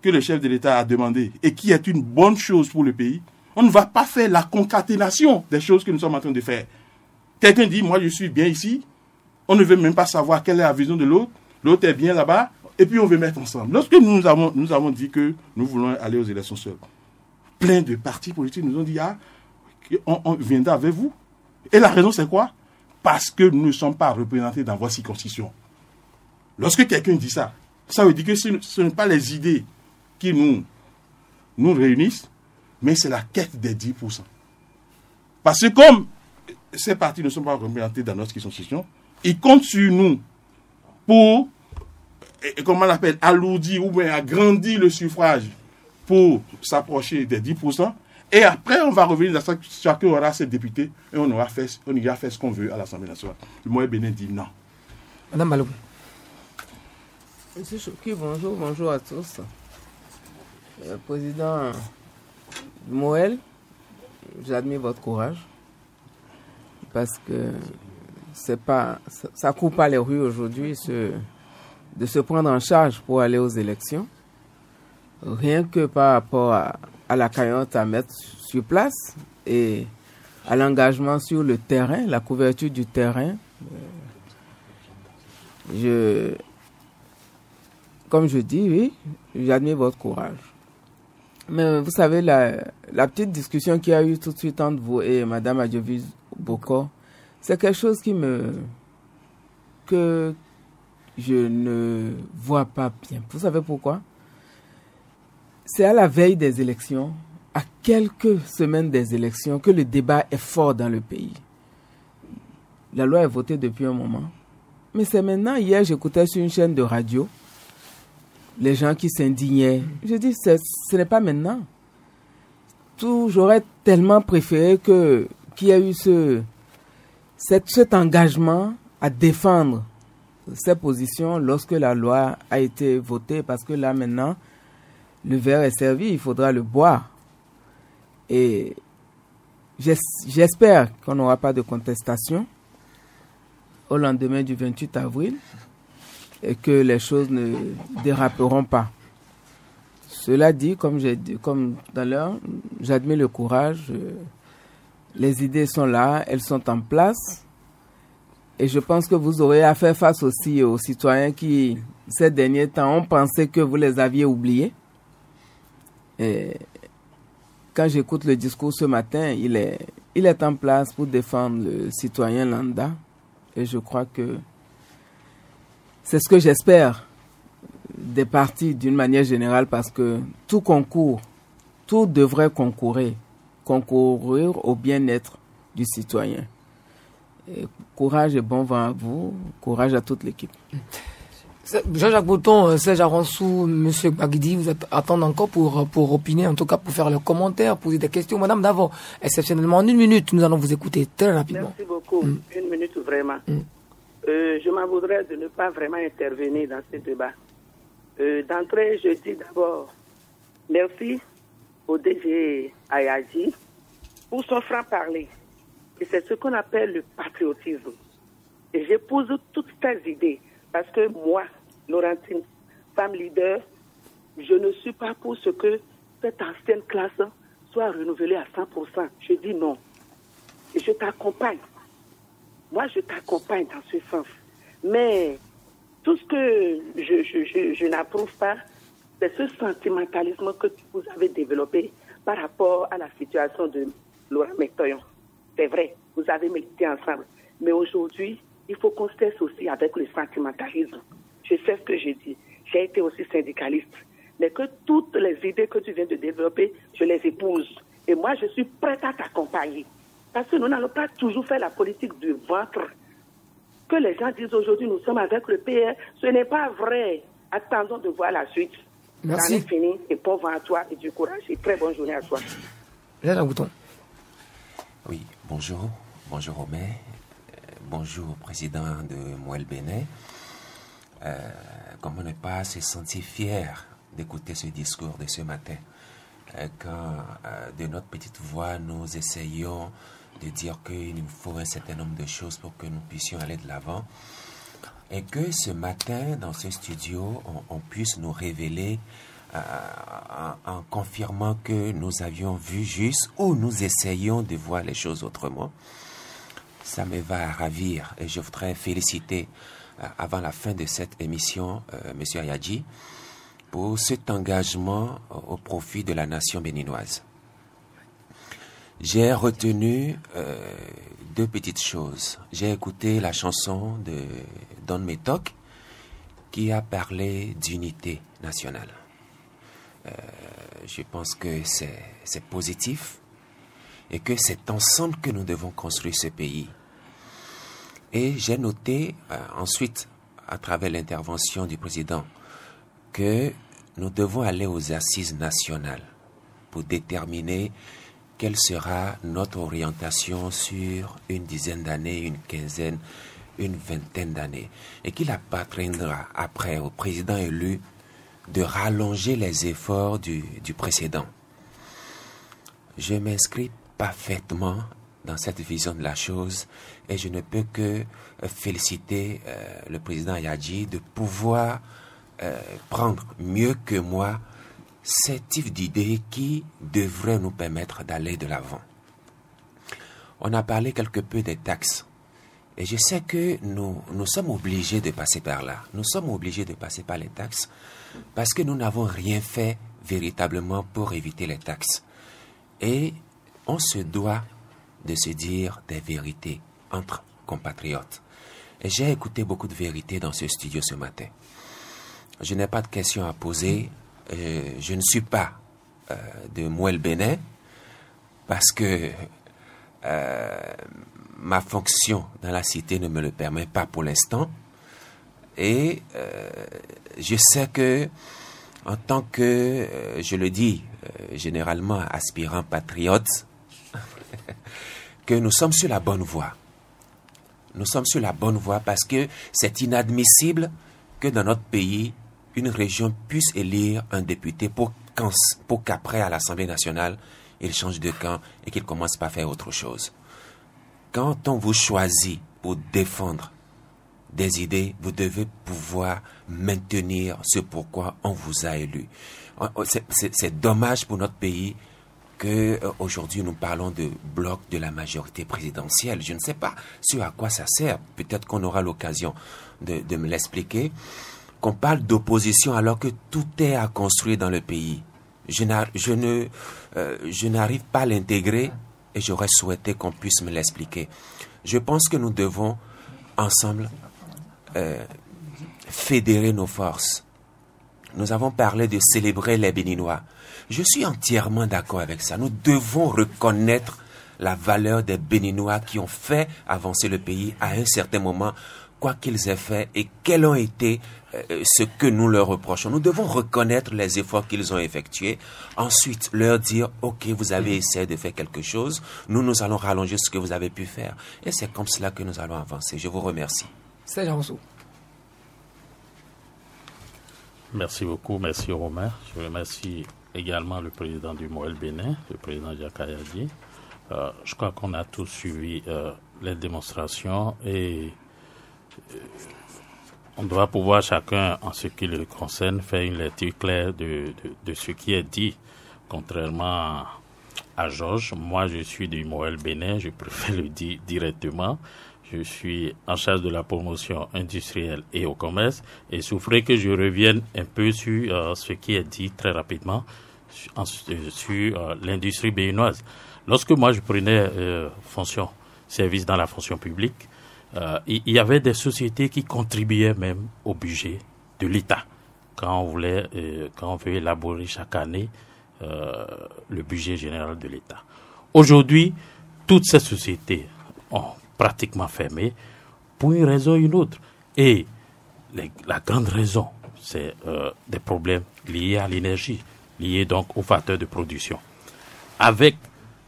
que le chef de l'État a demandé et qui est une bonne chose pour le pays. On ne va pas faire la concaténation des choses que nous sommes en train de faire. Quelqu'un dit, moi je suis bien ici, on ne veut même pas savoir quelle est la vision de l'autre, l'autre est bien là-bas, et puis on veut mettre ensemble. Lorsque nous avons dit que nous voulons aller aux élections seuls, plein de partis politiques nous ont dit, on viendra avec vous. Et la raison c'est quoi? Parce que nous ne sommes pas représentés dans votre circonscription. Lorsque quelqu'un dit ça, ça veut dire que ce ne sont pas les idées qui nous réunissent, mais c'est la quête des 10%. Parce que comme ces partis ne sont pas représentés dans notre circonscription, ils comptent sur nous pour, comment on l'appelle, alourdir ou bien agrandir le suffrage pour s'approcher des 10%. Et après, on va revenir dans ça, chacun aura ses députés et on ira faire ce qu'on veut à l'Assemblée nationale. Le Mouel Béné dit non. Madame Balou. Monsieur Chouki, bonjour à tous. Président Mouel, j'admire votre courage parce que ça court pas les rues aujourd'hui de se prendre en charge pour aller aux élections. Rien que par rapport à la cagnotte à mettre sur place et à l'engagement sur le terrain, la couverture du terrain. Comme je dis, oui, j'admire votre courage. Mais vous savez, la petite discussion qu'il y a eu tout de suite entre vous et Mme Adjovis Bokor, c'est quelque chose que je ne vois pas bien. Vous savez pourquoi? C'est à la veille des élections, à quelques semaines des élections, que le débat est fort dans le pays. La loi est votée depuis un moment. Mais c'est maintenant, hier, j'écoutais sur une chaîne de radio, les gens qui s'indignaient. Je dis, ce n'est pas maintenant. J'aurais tellement préféré qu'il y ait eu cet engagement à défendre ces positions lorsque la loi a été votée, parce que là, maintenant, le verre est servi, il faudra le boire. Et j'espère qu'on n'aura pas de contestation au lendemain du 28 avril et que les choses ne déraperont pas. Cela dit, comme tout à l'heure, j'admire le courage. Les idées sont là, elles sont en place. Et je pense que vous aurez à faire face aussi aux citoyens qui ces derniers temps, on pensait que vous les aviez oubliés. Et quand j'écoute le discours ce matin, il est en place pour défendre le citoyen lambda. Et je crois que c'est ce que j'espère des partis d'une manière générale, parce que tout devrait concourir au bien-être du citoyen. Et courage et bon vent à vous, courage à toute l'équipe. Jean-Jacques Bouton, Serge Aronsou, M. Bagidi, vous attendez encore pour opiner, en tout cas pour faire le commentaire, poser des questions. Madame Davor, exceptionnellement en 1 minute, nous allons vous écouter très rapidement. Merci beaucoup. 1 minute vraiment. Je m'en voudrais de ne pas vraiment intervenir dans ce débat. D'entrée, je dis d'abord merci au DG Ayadji pour son franc-parler. Et c'est ce qu'on appelle le patriotisme. Et j'épouse toutes ces idées parce que moi, Laurentine, femme leader, je ne suis pas pour ce que cette ancienne classe soit renouvelée à 100%. Je dis non. Et je t'accompagne. Moi, je t'accompagne dans ce sens. Mais tout ce que je n'approuve pas, c'est ce sentimentalisme que vous avez développé par rapport à la situation de Laurent Mectoyon. C'est vrai, vous avez milité ensemble. Mais aujourd'hui, il faut qu'on cesse aussi avec le sentimentalisme. Je sais ce que j'ai dit. J'ai été aussi syndicaliste. Mais que toutes les idées que tu viens de développer, je les épouse. Et moi, je suis prête à t'accompagner. Parce que nous n'allons pas toujours faire la politique du ventre. Que les gens disent aujourd'hui, nous sommes avec le PR, ce n'est pas vrai. Attendons de voir la suite. Merci. J'en ai fini. Et bon vent à toi et du courage. Et très bonne journée à toi. Jean-Jacques Bouton. Oui, bonjour. Bonjour Omer. Bonjour président de Mouel Bénin. Comment ne pas se sentir fier d'écouter ce discours de ce matin quand de notre petite voix nous essayons de dire qu'il nous faut un certain nombre de choses pour que nous puissions aller de l'avant, et que ce matin dans ce studio on puisse nous révéler en confirmant que nous avions vu juste ou nous essayons de voir les choses autrement. Ça me va ravir et je voudrais féliciter avant la fin de cette émission M. Ayadji pour cet engagement au profit de la nation béninoise. J'ai retenu 2 petites choses. J'ai écouté la chanson de Don Metok qui a parlé d'unité nationale. Je pense que c'est positif et que c'est ensemble que nous devons construire ce pays. Et j'ai noté ensuite, à travers l'intervention du président, que nous devons aller aux assises nationales pour déterminer quelle sera notre orientation sur une dizaine d'années, une quinzaine, une vingtaine d'années. Et qu'il appartiendra après au président élu de rallonger les efforts du précédent. Je m'inscris parfaitement dans cette vision de la chose et je ne peux que féliciter le président Ayadji de pouvoir prendre mieux que moi ce type d'idées qui devrait nous permettre d'aller de l'avant. On a parlé quelque peu des taxes et je sais que nous sommes obligés de passer par là. Nous sommes obligés de passer par les taxes parce que nous n'avons rien fait véritablement pour éviter les taxes. Et on se doit de se dire des vérités entre compatriotes. Et j'ai écouté beaucoup de vérités dans ce studio ce matin. Je n'ai pas de questions à poser. Je ne suis pas de Mouel Bénin parce que ma fonction dans la cité ne me le permet pas pour l'instant. Et je sais que en tant que, je le dis généralement, aspirant patriote, que nous sommes sur la bonne voie. Nous sommes sur la bonne voie parce que c'est inadmissible que dans notre pays, une région puisse élire un député pour qu'après, à l'Assemblée nationale, il change de camp et qu'il commence par faire autre chose. Quand on vous choisit pour défendre des idées, vous devez pouvoir maintenir ce pourquoi on vous a élu. C'est dommage pour notre pays que aujourd'hui nous parlons de bloc de la majorité présidentielle. Je ne sais pas ce à quoi ça sert. Peut-être qu'on aura l'occasion de me l'expliquer. qu'on parle d'opposition alors que tout est à construire dans le pays. Je n'arrive pas à l'intégrer et j'aurais souhaité qu'on puisse me l'expliquer. Je pense que nous devons ensemble fédérer nos forces. Nous avons parlé de célébrer les Béninois. Je suis entièrement d'accord avec ça. Nous devons reconnaître la valeur des Béninois qui ont fait avancer le pays à un certain moment, quoi qu'ils aient fait et quels ont été ce que nous leur reprochons. Nous devons reconnaître les efforts qu'ils ont effectués. Ensuite, leur dire, OK, vous avez essayé de faire quelque chose. Nous allons rallonger ce que vous avez pu faire. Et c'est comme cela que nous allons avancer. Je vous remercie. Serge Rousseau. Merci beaucoup. Merci Romain. Je remercie également le président du Moël Bénin, le président Jacques Ayadi. Je crois qu'on a tous suivi les démonstrations et on doit pouvoir chacun, en ce qui le concerne, faire une lecture claire de ce qui est dit. Contrairement à Georges, moi je suis du Moël Bénin, je préfère le dire directement. Je suis en charge de la promotion industrielle et au commerce et souffrez que je revienne un peu sur ce qui est dit très rapidement sur l'industrie béninoise. Lorsque moi je prenais service dans la fonction publique, il y avait des sociétés qui contribuaient même au budget de l'État. Quand on veut élaborer chaque année le budget général de l'État. Aujourd'hui, toutes ces sociétés ont pratiquement fermé pour une raison ou une autre. Et la grande raison, c'est des problèmes liés à l'énergie, liés donc aux facteurs de production. Avec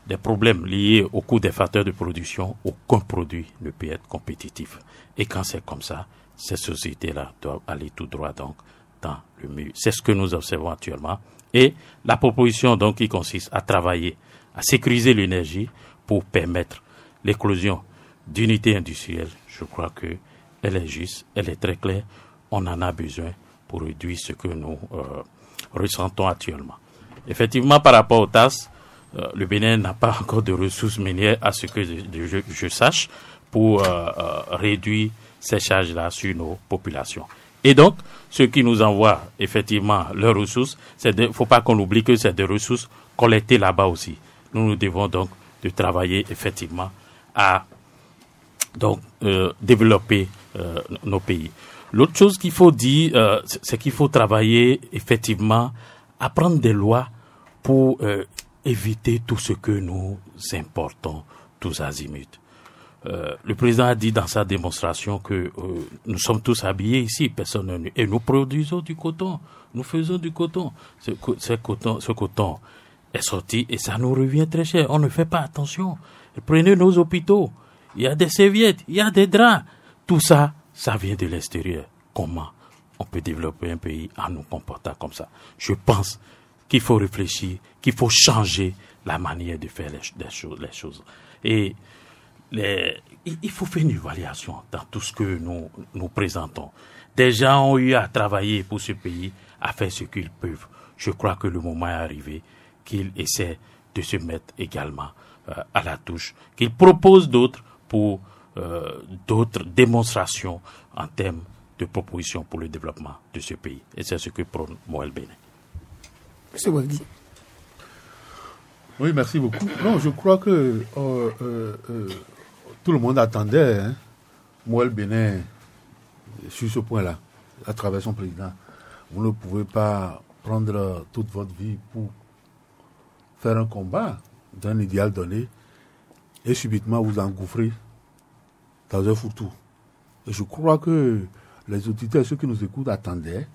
des problèmes liés au coût des facteurs de production, aucun produit ne peut être compétitif. Et quand c'est comme ça, ces sociétés-là doivent aller tout droit donc dans le mur. C'est ce que nous observons actuellement. Et la proposition donc qui consiste à travailler, à sécuriser l'énergie pour permettre l'éclosion d'unités industrielles, je crois que elle est juste, elle est très claire. On en a besoin pour réduire ce que nous ressentons actuellement. Effectivement, par rapport aux TAS, le Bénin n'a pas encore de ressources minières à ce que je sache pour réduire ces charges-là sur nos populations. Et donc, ceux qui nous envoient effectivement leurs ressources, faut pas qu'on oublie que c'est des ressources collectées là-bas aussi. Nous devons donc de travailler effectivement à développer nos pays. L'autre chose qu'il faut dire, c'est qu'il faut travailler effectivement à prendre des lois pour éviter tout ce que nous importons tous azimuts. Le président a dit dans sa démonstration que nous sommes tous habillés ici, personne et nous produisons du coton, nous faisons du coton. Ce coton est sorti et ça nous revient très cher. On ne fait pas attention. Prenez nos hôpitaux, il y a des serviettes, il y a des draps. Tout ça, ça vient de l'extérieur. Comment on peut développer un pays en nous comportant comme ça? Je pense qu'il faut réfléchir, qu'il faut changer la manière de faire les choses. Et il faut faire une évaluation dans tout ce que nous présentons. Des gens ont eu à travailler pour ce pays, à faire ce qu'ils peuvent. Je crois que le moment est arrivé qu'ils essaient de se mettre également à la touche, qu'ils proposent d'autres pour d'autres démonstrations en termes de propositions pour le développement de ce pays. Et c'est ce que prône Moël Bénin. Monsieur Waldi. Oui, merci beaucoup. Non, je crois que tout le monde attendait Moël Bénin sur ce point-là, à travers son président. Vous ne pouvez pas prendre toute votre vie pour faire un combat d'un idéal donné et subitement vous engouffrer dans un foutu. Et je crois que les auditeurs, ceux qui nous écoutent, attendaient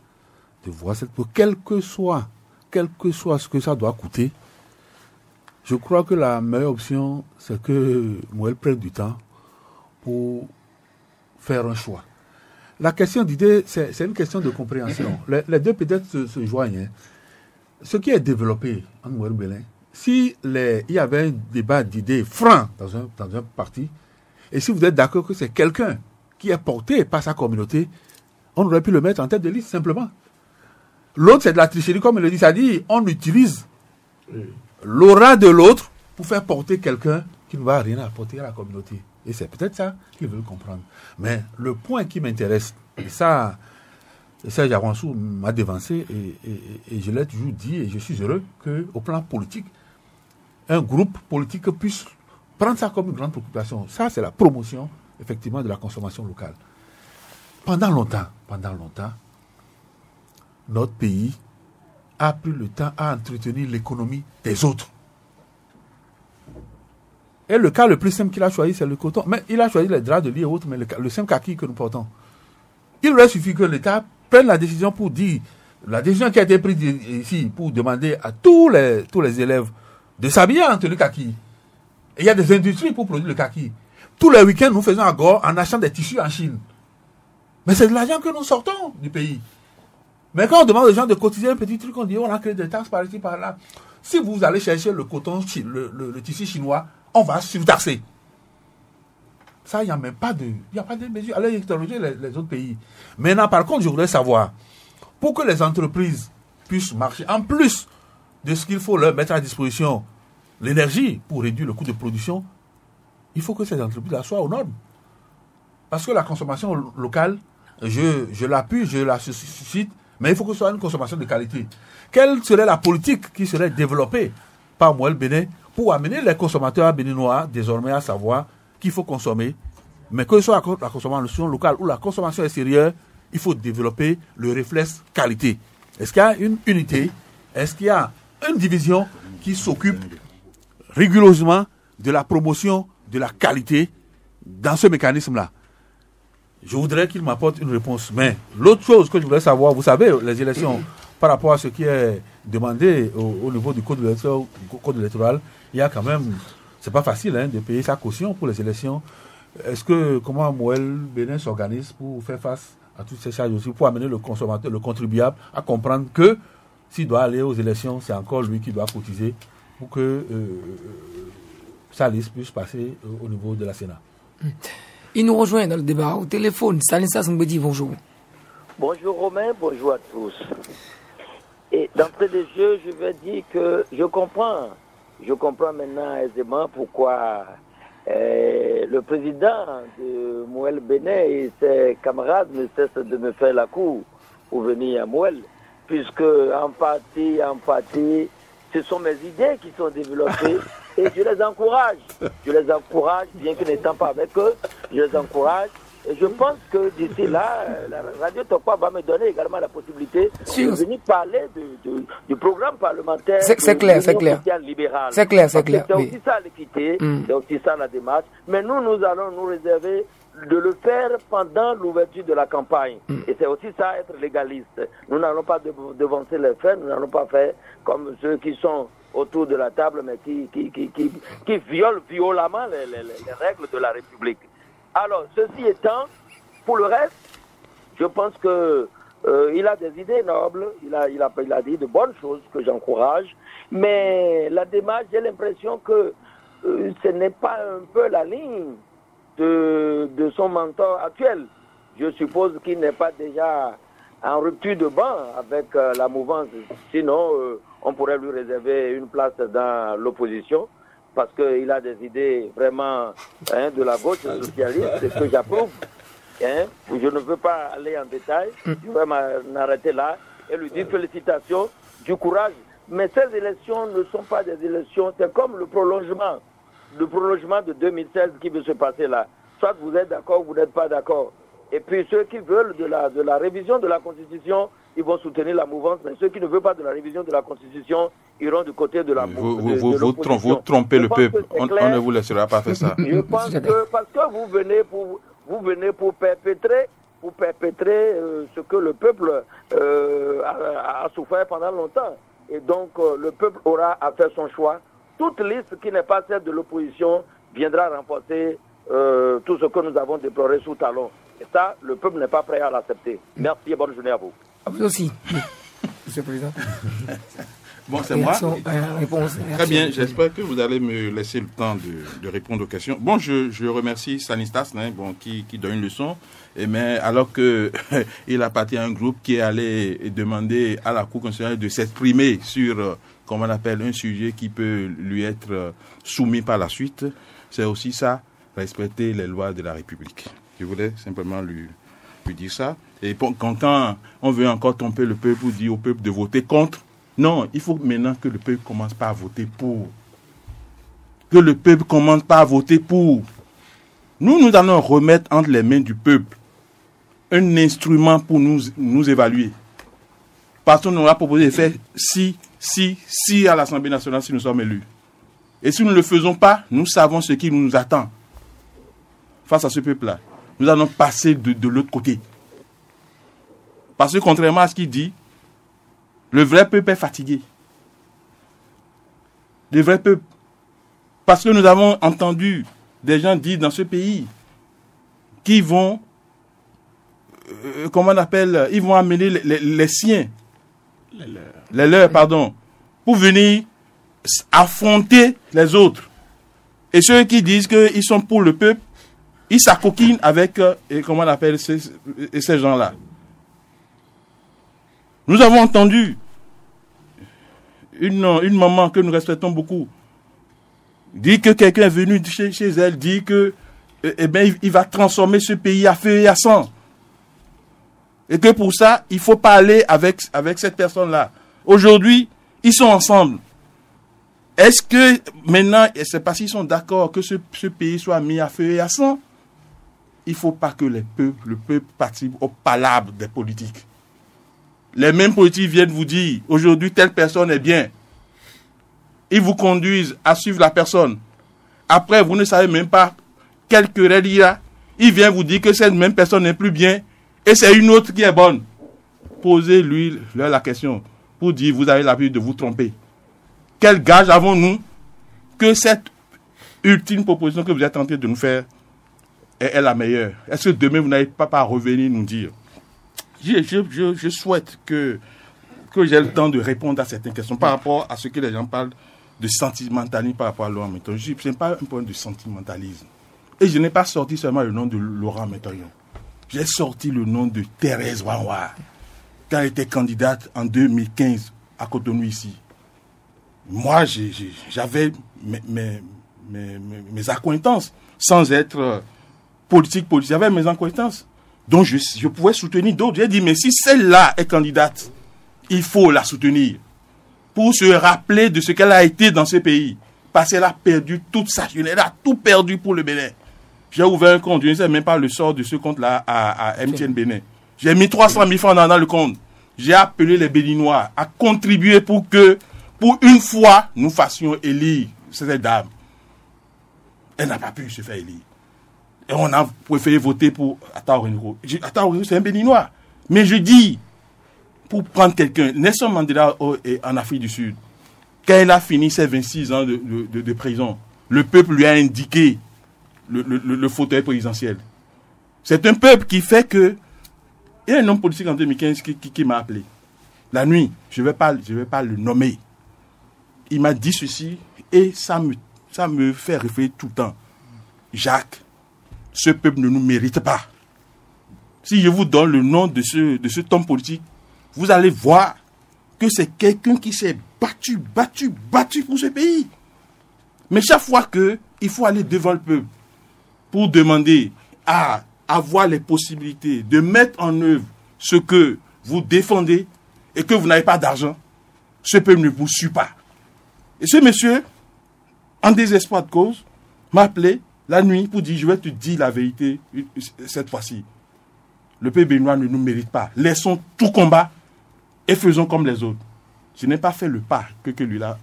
de voir cette chose, quel que soit ce que ça doit coûter. Je crois que la meilleure option, c'est que Moël prenne du temps pour faire un choix. La question d'idée, c'est une question de compréhension. Les deux peut-être se joignent. Ce qui est développé en Moël Bénin, si il y avait un débat d'idées franc dans un parti, et si vous êtes d'accord que c'est quelqu'un qui est porté par sa communauté, on aurait pu le mettre en tête de liste simplement. L'autre, c'est de la tricherie, comme il le dit, c'est-à-dire on utilise l'aura de l'autre pour faire porter quelqu'un qui ne va rien apporter à la communauté. Et c'est peut-être ça qu'ils veulent comprendre. Mais le point qui m'intéresse, et ça, Serge Awansou m'a dévancé et je l'ai toujours dit et je suis heureux qu'au plan politique, un groupe politique puisse prendre ça comme une grande préoccupation. Ça, c'est la promotion, effectivement, de la consommation locale. Pendant longtemps, notre pays a pris le temps à entretenir l'économie des autres. Et le cas le plus simple qu'il a choisi, c'est le coton. Mais il a choisi les draps de lit et autres, mais le simple kaki que nous portons. Il aurait suffi que l'État prenne la décision pour dire, la décision qui a été prise ici, pour demander à tous les élèves de s'habiller en tenue kaki. Et il y a des industries pour produire le kaki. Tous les week-ends, nous faisons à Gore en achetant des tissus en Chine. Mais c'est de l'argent que nous sortons du pays. Mais quand on demande aux gens de cotiser un petit truc, on dit on a créé des taxes par ici, par là. Si vous allez chercher le coton, le tissu chinois, on va surtaxer. Ça, il n'y a même pas de mesure. Allez interroger les autres pays. Maintenant, par contre, je voudrais savoir, pour que les entreprises puissent marcher, en plus de ce qu'il faut leur mettre à disposition, l'énergie pour réduire le coût de production, il faut que ces entreprises-là soient aux normes. Parce que la consommation locale, je l'appuie, je la suscite, mais il faut que ce soit une consommation de qualité. Quelle serait la politique qui serait développée par Mouel Bénin pour amener les consommateurs béninois désormais à savoir qu'il faut consommer, mais que ce soit la consommation locale ou la consommation extérieure, il faut développer le réflexe qualité. Est-ce qu'il y a une unité? Est-ce qu'il y a une division qui s'occupe rigoureusement de la promotion de la qualité dans ce mécanisme-là? Je voudrais qu'il m'apporte une réponse. Mais l'autre chose que je voudrais savoir, vous savez, les élections, par rapport à ce qui est demandé au niveau du code électoral, il y a quand même, c'est pas facile de payer sa caution pour les élections. Est-ce que, comment Mouel Bénin s'organise pour faire face à toutes ces charges aussi, pour amener le consommateur, le contribuable, à comprendre que s'il doit aller aux élections, c'est encore lui qui doit cotiser pour que sa liste puisse passer au niveau de la Sénat. Il nous rejoint dans le débat au téléphone. Stanislas Mbedi, bonjour. Bonjour Romain, bonjour à tous. Et d'entrée de jeu, je vais dire que je comprends maintenant aisément pourquoi le président de Mouel Bénin et ses camarades ne cessent de me faire la cour pour venir à Mouel, puisque en partie, ce sont mes idées qui sont développées et je les encourage. Bien que n'étant pas avec eux, je les encourage. Et je pense que d'ici là, la radio Tokwa va me donner également la possibilité de venir parler du programme parlementaire. C'est clair. C'est clair. C'est aussi ça l'équité, c'est aussi ça la démarche. Mais nous allons nous réserver de le faire pendant l'ouverture de la campagne. Et c'est aussi ça, être légaliste. Nous n'allons pas devancer les faits, nous n'allons pas faire comme ceux qui sont autour de la table, mais qui violent violemment les règles de la République. Alors, ceci étant, pour le reste, je pense que il a des idées nobles, il a dit de bonnes choses que j'encourage, mais la démarche, j'ai l'impression que ce n'est pas un peu la ligne de son mentor actuel. Je suppose qu'il n'est pas déjà en rupture de banc avec la mouvance. Sinon, on pourrait lui réserver une place dans l'opposition, parce qu'il a des idées vraiment de la gauche socialiste, que j'approuve. Je ne veux pas aller en détail, je vais m'arrêter là et lui dire félicitations, du courage. Mais ces élections ne sont pas des élections, c'est comme le prolongement de 2016 qui veut se passer là. Soit vous êtes d'accord ou vous n'êtes pas d'accord. Et puis ceux qui veulent de la révision de la Constitution, ils vont soutenir la mouvance, mais ceux qui ne veulent pas de la révision de la Constitution iront du côté de la vous trompez le peuple. On ne vous laissera pas faire ça. Je pense que parce que vous venez pour perpétrer ce que le peuple a souffert pendant longtemps. Et donc le peuple aura à faire son choix. Toute liste qui n'est pas celle de l'opposition viendra renforcer tout ce que nous avons déploré sous talon. Et ça, le peuple n'est pas prêt à l'accepter. Merci et bonne journée à vous. À vous aussi, Monsieur le Président. Bon, c'est moi. Réponse. Très bien, j'espère que vous allez me laisser le temps de répondre aux questions. Bon, je remercie Stanislas qui donne une leçon, mais alors qu'il appartient à un groupe qui est allé demander à la Cour constitutionnelle de s'exprimer sur, comment on appelle, un sujet qui peut lui être soumis par la suite. C'est aussi ça, respecter les lois de la République. Je voulais simplement lui peux dire ça. Et quand on veut encore tromper le peuple ou dire au peuple de voter contre, non, il faut maintenant que le peuple commence pas à voter pour. Que le peuple commence pas à voter pour. Nous allons remettre entre les mains du peuple un instrument pour nous évaluer. Parce qu'on nous a proposé de faire si à l'Assemblée nationale si nous sommes élus. Et si nous ne le faisons pas, nous savons ce qui nous attend. Face à ce peuple-là, nous allons passer de l'autre côté. Parce que contrairement à ce qu'il dit, le vrai peuple est fatigué. Le vrai peuple. Parce que nous avons entendu des gens dire dans ce pays qu'ils vont, comment on appelle, ils vont amener les siens, les leurs, pardon, pour venir affronter les autres. Et ceux qui disent qu'ils sont pour le peuple, ils s'acoquinent avec, comment on appelle, ces gens-là. Nous avons entendu une maman que nous respectons beaucoup dire que quelqu'un est venu chez elle, dire que il va transformer ce pays à feu et à sang. Et que pour ça, il ne faut pas aller avec cette personne-là. Aujourd'hui, ils sont ensemble. Est-ce que maintenant, c'est parce qu'ils sont d'accord que ce pays soit mis à feu et à sang? Il ne faut pas que le peuple participe au palabre des politiques. Les mêmes politiques viennent vous dire, aujourd'hui, telle personne est bien. Ils vous conduisent à suivre la personne. Après, vous ne savez même pas quelle querelle il y a. Il vient vous dire que cette même personne n'est plus bien et c'est une autre qui est bonne. Posez-lui la question pour dire, vous avez l'habitude de vous tromper. Quel gage avons-nous que cette ultime proposition que vous êtes en train de nous faire est la meilleure? Est-ce que demain, vous n'allez pas revenir nous dire? Je souhaite que j'ai le temps de répondre à certaines questions par rapport à ce que les gens parlent de sentimentalisme par rapport à Laurent Métoyon. Ce n'est pas un point de sentimentalisme. Et je n'ai pas sorti seulement le nom de Laurent Métoyon. J'ai sorti le nom de Thérèse Wanwa, quand elle était candidate en 2015 à Cotonou ici. Moi, j'avais mes accointances, sans être politique. J'avais mes accointances. Donc, je pouvais soutenir d'autres. J'ai dit, mais si celle-là est candidate, il faut la soutenir pour se rappeler de ce qu'elle a été dans ce pays. Parce qu'elle a perdu toute sa jeunesse. Elle a tout perdu pour le Bénin. J'ai ouvert un compte. Je ne sais même pas le sort de ce compte-là à MTN Bénin. J'ai mis 300 000 francs dans le compte. J'ai appelé les Béninois à contribuer pour que, pour une fois, nous fassions élire cette dame. Elle n'a pas pu se faire élire. Et on a préféré voter pour Ataorengo. Ataorengo, c'est un Béninois. Mais je dis, pour prendre quelqu'un, Nelson Mandela en Afrique du Sud, quand il a fini ses 26 ans de prison, le peuple lui a indiqué le fauteuil présidentiel. C'est un peuple qui fait que... Il y a un homme politique en 2015 qui m'a appelé. La nuit, je ne vais pas le nommer. Il m'a dit ceci et ça me fait réfléchir tout le temps. Jacques, ce peuple ne nous mérite pas. Si je vous donne le nom de cet homme politique, vous allez voir que c'est quelqu'un qui s'est battu pour ce pays. Mais chaque fois qu'il faut aller devant le peuple pour demander à avoir les possibilités de mettre en œuvre ce que vous défendez et que vous n'avez pas d'argent, ce peuple ne vous suit pas. Et ce monsieur, en désespoir de cause, m'a appelé la nuit pour dire, je vais te dire la vérité cette fois-ci. Le peuple béninois ne nous mérite pas. Laissons tout combat et faisons comme les autres. Je n'ai pas fait le pas que lui l'a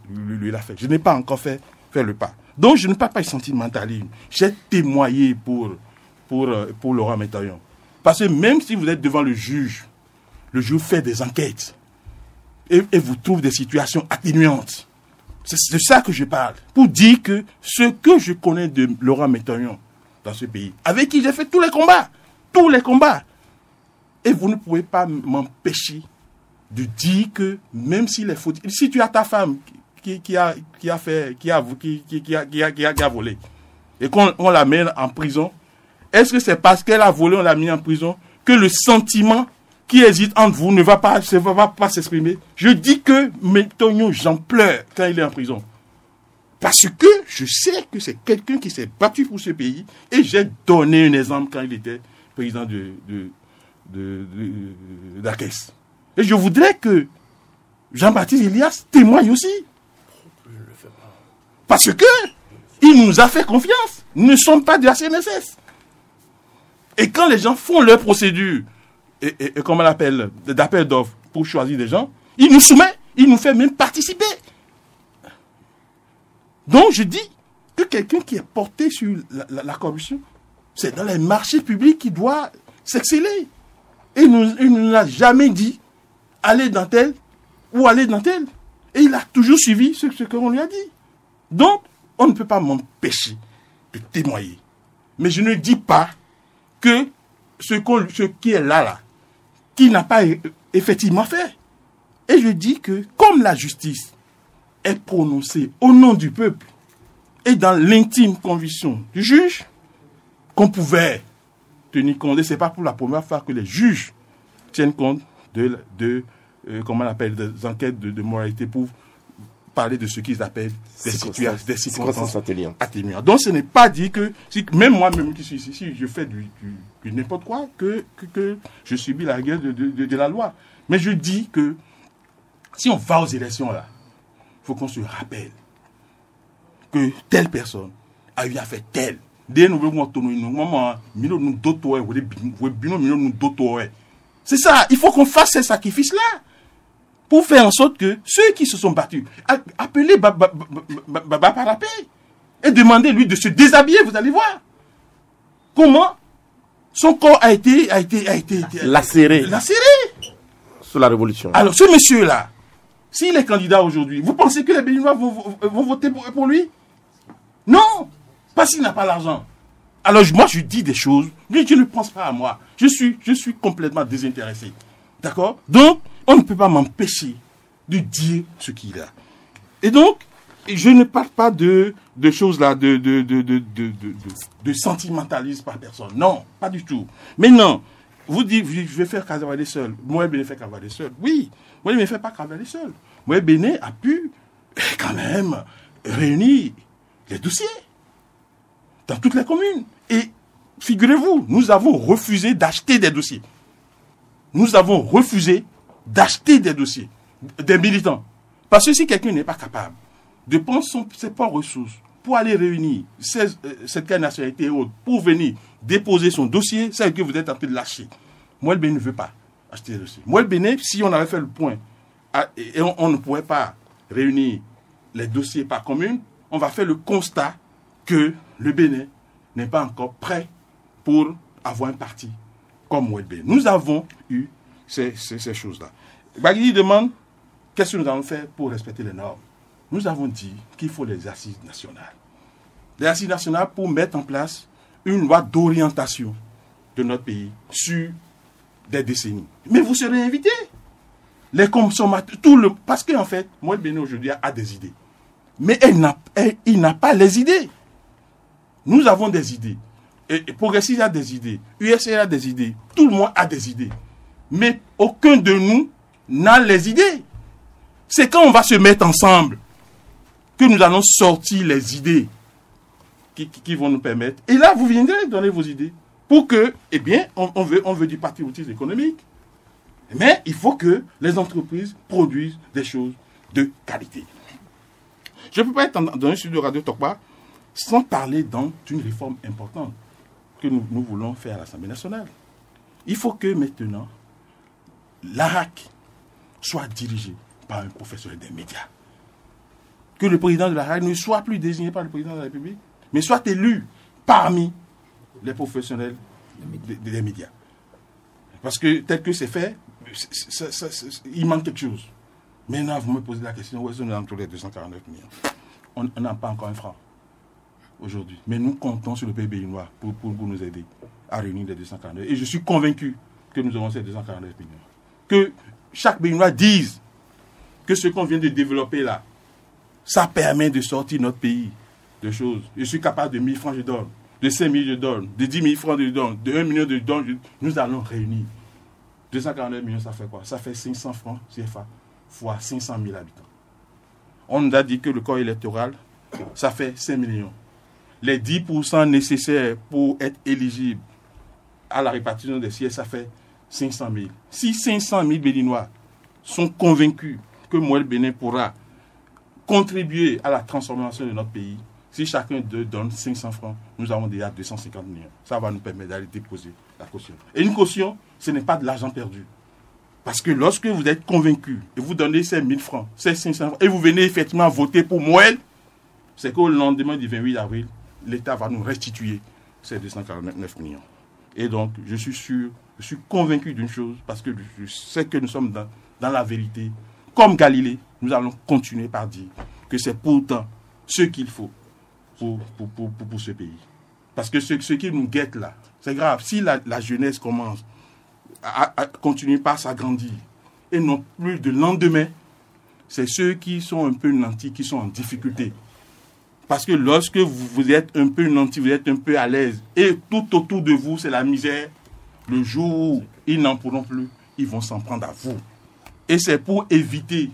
fait. Je n'ai pas encore fait le pas. Donc je ne peux pas être sentimentalisme. J'ai témoigné pour Laurent Métoyon. Parce que même si vous êtes devant le juge fait des enquêtes et vous trouve des situations atténuantes. C'est de ça que je parle. Pour dire que ce que je connais de Laurent Métoyon dans ce pays, avec qui j'ai fait tous les combats, et vous ne pouvez pas m'empêcher de dire que même s'il est fautif, si tu as ta femme qui a volé et qu'on la met en prison, est-ce que c'est parce qu'elle a volé, on l'a mis en prison, que le sentiment qui hésite entre vous ne va pas s'exprimer? Je dis que Métoyon, j'en pleure quand il est en prison. Parce que je sais que c'est quelqu'un qui s'est battu pour ce pays et j'ai donné un exemple quand il était président la caisse. Et je voudrais que Jean-Baptiste Elias témoigne aussi. Parce que il nous a fait confiance. Nous ne sommes pas de la CNSS. Et quand les gens font leur procédure, et comment on l'appelle, d'appel d'offres pour choisir des gens, il nous soumet, il nous fait même participer. Donc je dis que quelqu'un qui est porté sur la corruption, c'est dans les marchés publics qu'il doit s'exceller. Et il ne nous a jamais dit aller dans tel ou aller dans tel. Et il a toujours suivi ce qu'on lui a dit. Donc, on ne peut pas m'empêcher de témoigner. Mais je ne dis pas que ce qui est là, qui n'a pas effectivement fait. Et je dis que comme la justice est prononcée au nom du peuple et dans l'intime conviction du juge, qu'on pouvait tenir compte, et ce n'est pas pour la première fois que les juges tiennent compte comment on appelle, des enquêtes de moralité pour parler de ce qu'ils appellent des circonstances atténuantes. Donc ce n'est pas dit que, même moi-même qui suis ici, si je fais du n'importe quoi, que je subis la guerre de la loi. Mais je dis que si on va aux élections là, il faut qu'on se rappelle que telle personne a eu à faire telle. C'est ça, il faut qu'on fasse ces sacrifices-là pour faire en sorte que ceux qui se sont battus, appelez Baba Parapé et demandez-lui de se déshabiller, vous allez voir comment son corps a été lacéré sous la révolution. Alors ce monsieur-là, s'il est candidat aujourd'hui, vous pensez que les Béninois vont voter pour lui? Non, parce qu'il n'a pas l'argent. Alors moi je dis des choses, mais je ne pense pas à moi. Je suis complètement désintéressé. D'accord? Donc, on ne peut pas m'empêcher de dire ce qu'il a. Et donc, je ne parle pas de choses là, de sentimentalisme par personne. Non, pas du tout. Mais non, vous dites, je vais faire cavaler seul. Moi, Béné fait cavaler seul. Oui, moi, il ne fait pas cavaler seul. Moi, Béné a pu quand même réunir les dossiers dans toutes les communes. Et figurez-vous, nous avons refusé d'acheter des dossiers. Nous avons refusé d'acheter des dossiers, des militants. Parce que si quelqu'un n'est pas capable de prendre ses propres ressources pour aller réunir cette nationalité et autres, pour venir déposer son dossier, c'est que vous êtes en train de lâcher. Moi, le Bénin ne veut pas acheter des dossiers. Moi, le Bénin, si on avait fait le point, et on ne pourrait pas réunir les dossiers par commune, on va faire le constat que le Bénin n'est pas encore prêt pour avoir un parti comme Mouelbé. Nous avons eu ces choses-là. Bagui demande qu'est-ce que nous allons faire pour respecter les normes. Nous avons dit qu'il faut les assises nationales. Les assises nationales pour mettre en place une loi d'orientation de notre pays sur des décennies. Mais vous serez invités. Les consommateurs, parce qu'en fait, Mouelbé aujourd'hui a des idées. Mais il n'a pas les idées. Nous avons des idées. Et Progressiste a des idées. USR a des idées. Tout le monde a des idées. Mais aucun de nous n'a les idées. C'est quand on va se mettre ensemble que nous allons sortir les idées qui vont nous permettre. Et là, vous viendrez donner vos idées. Pour que, eh bien, on veut du patriotisme économique. Mais il faut que les entreprises produisent des choses de qualité. Je ne peux pas être dans un studio Radio Tokpa sans parler d'une réforme importante que nous voulons faire à l'Assemblée nationale. Il faut que maintenant, l'ARAC soit dirigé par un professionnel des médias. Que le président de l'ARAC ne soit plus désigné par le président de la République, mais soit élu parmi les professionnels des médias. Parce que tel que c'est fait, il manque quelque chose. Maintenant, vous me posez la question, où est-ce que nous avons tous les 249 millions? On n'a pas encore un franc aujourd'hui. Mais nous comptons sur le pays béninois pour nous aider à réunir les 249. Et je suis convaincu que nous aurons ces 249 millions. Que chaque béninois dise que ce qu'on vient de développer là, ça permet de sortir notre pays de choses. Je suis capable de 1000 francs, je donne. De 5 000, je donne. De 10 000 francs, je donne. De 1 million, je donne. Nous allons réunir. 249 millions, ça fait quoi? Ça fait 500 francs CFA fois 500 000 habitants. On nous a dit que le corps électoral, ça fait 5 millions. Les 10% nécessaires pour être éligible à la répartition des sièges, ça fait 500 000. Si 500 000 Béninois sont convaincus que Moël Bénin pourra contribuer à la transformation de notre pays, si chacun d'eux donne 500 francs, nous avons déjà 250 millions. Ça va nous permettre d'aller déposer la caution. Et une caution, ce n'est pas de l'argent perdu. Parce que lorsque vous êtes convaincu et vous donnez ces 1000 francs, ces 500 francs, et vous venez effectivement voter pour Moël, c'est qu'au lendemain du 28 avril, l'État va nous restituer ces 249 millions. Et donc, je suis sûr, je suis convaincu d'une chose, parce que je sais que nous sommes dans la vérité. Comme Galilée, nous allons continuer par dire que c'est pourtant ce qu'il faut pour ce pays. Parce que ce qui nous guette là, c'est grave. Si la jeunesse commence à continuer par s'agrandir et non plus de lendemain, c'est ceux qui sont un peu nantis qui sont en difficulté. Parce que lorsque vous êtes un peu nantis, vous êtes un peu à l'aise, et tout autour de vous, c'est la misère, le jour où ils n'en pourront plus, ils vont s'en prendre à vous. Et c'est pour éviter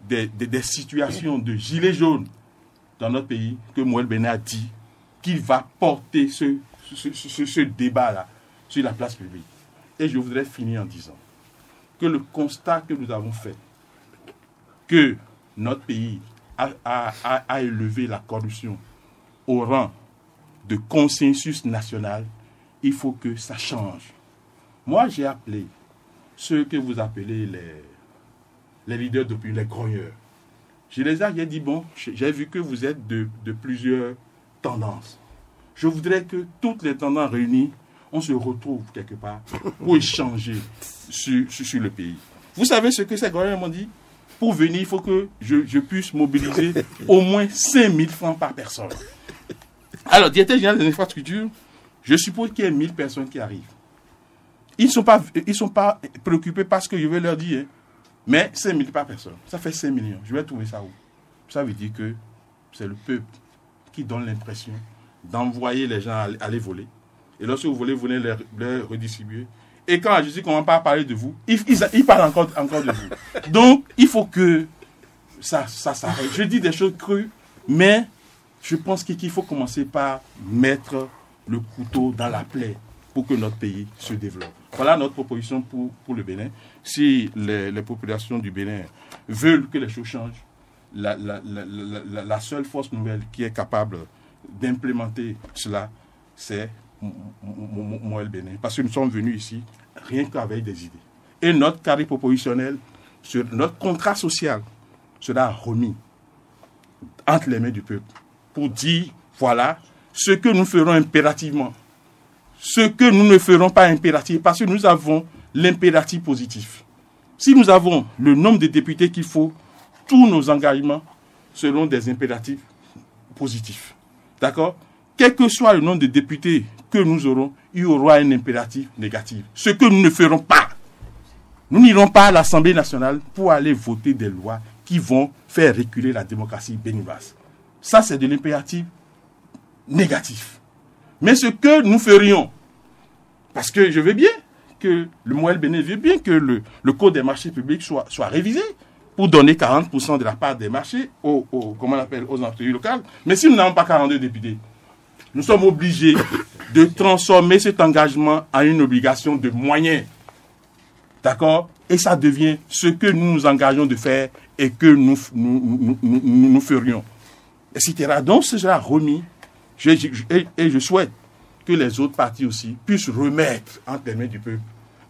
des situations de gilets jaunes dans notre pays que Moël Bénin a dit qu'il va porter ce débat-là sur la place publique. Et je voudrais finir en disant que le constat que nous avons fait, que notre pays a élevé la corruption au rang de consensus national, il faut que ça change. Moi, j'ai appelé ceux que vous appelez les leaders d'opinion, les grogneurs. J'ai dit, bon, j'ai vu que vous êtes de plusieurs tendances. Je voudrais que toutes les tendances réunies, on se retrouve quelque part pour échanger sur le pays. Vous savez ce que ces grogneurs m'ont dit? Pour venir, il faut que je puisse mobiliser au moins 5 000 francs par personne. Alors, directeur général des infrastructures, je suppose qu'il y a 1000 personnes qui arrivent. Ils ne sont pas préoccupés par ce que je vais leur dire. Mais 5 000 par personne, ça fait 5 millions. Je vais trouver ça où? Ça veut dire que c'est le peuple qui donne l'impression d'envoyer les gens aller voler. Et lorsque vous voulez, vous venez les redistribuer. Et quand je dis qu'on ne va pas parler de vous, ils parlent encore de vous. Donc, il faut que ça s'arrête. Je dis des choses crues, mais je pense qu'il faut commencer par mettre le couteau dans la plaie pour que notre pays se développe. Voilà notre proposition pour le Bénin. Si les populations du Bénin veulent que les choses changent, la seule force nouvelle qui est capable d'implémenter cela, c'est Moël Bénin. Parce que nous sommes venus ici rien qu'avec des idées. Et notre carré propositionnel, notre contrat social sera remis entre les mains du peuple pour dire, voilà, ce que nous ferons impérativement, ce que nous ne ferons pas impératif, parce que nous avons l'impératif positif. Si nous avons le nombre de députés qu'il faut, tous nos engagements seront des impératifs positifs. D'accord? Quel que soit le nombre de députés que nous aurons, il y aura un impératif négatif. Ce que nous ne ferons pas. Nous n'irons pas à l'Assemblée nationale pour aller voter des lois qui vont faire reculer la démocratie béninoise. Ça, c'est de l'impératif négatif. Mais ce que nous ferions, parce que je veux bien que le Moël Bénin veut bien que le code des marchés publics soit révisé pour donner 40% de la part des marchés aux entreprises locales. Mais si nous n'avons pas 42 députés, nous sommes obligés de transformer cet engagement en une obligation de moyens. D'accord? Et ça devient ce que nous nous engageons de faire et que nous ferions. Etc. Donc, ce sera remis. Et je souhaite que les autres partis aussi puissent remettre entre les mains du peuple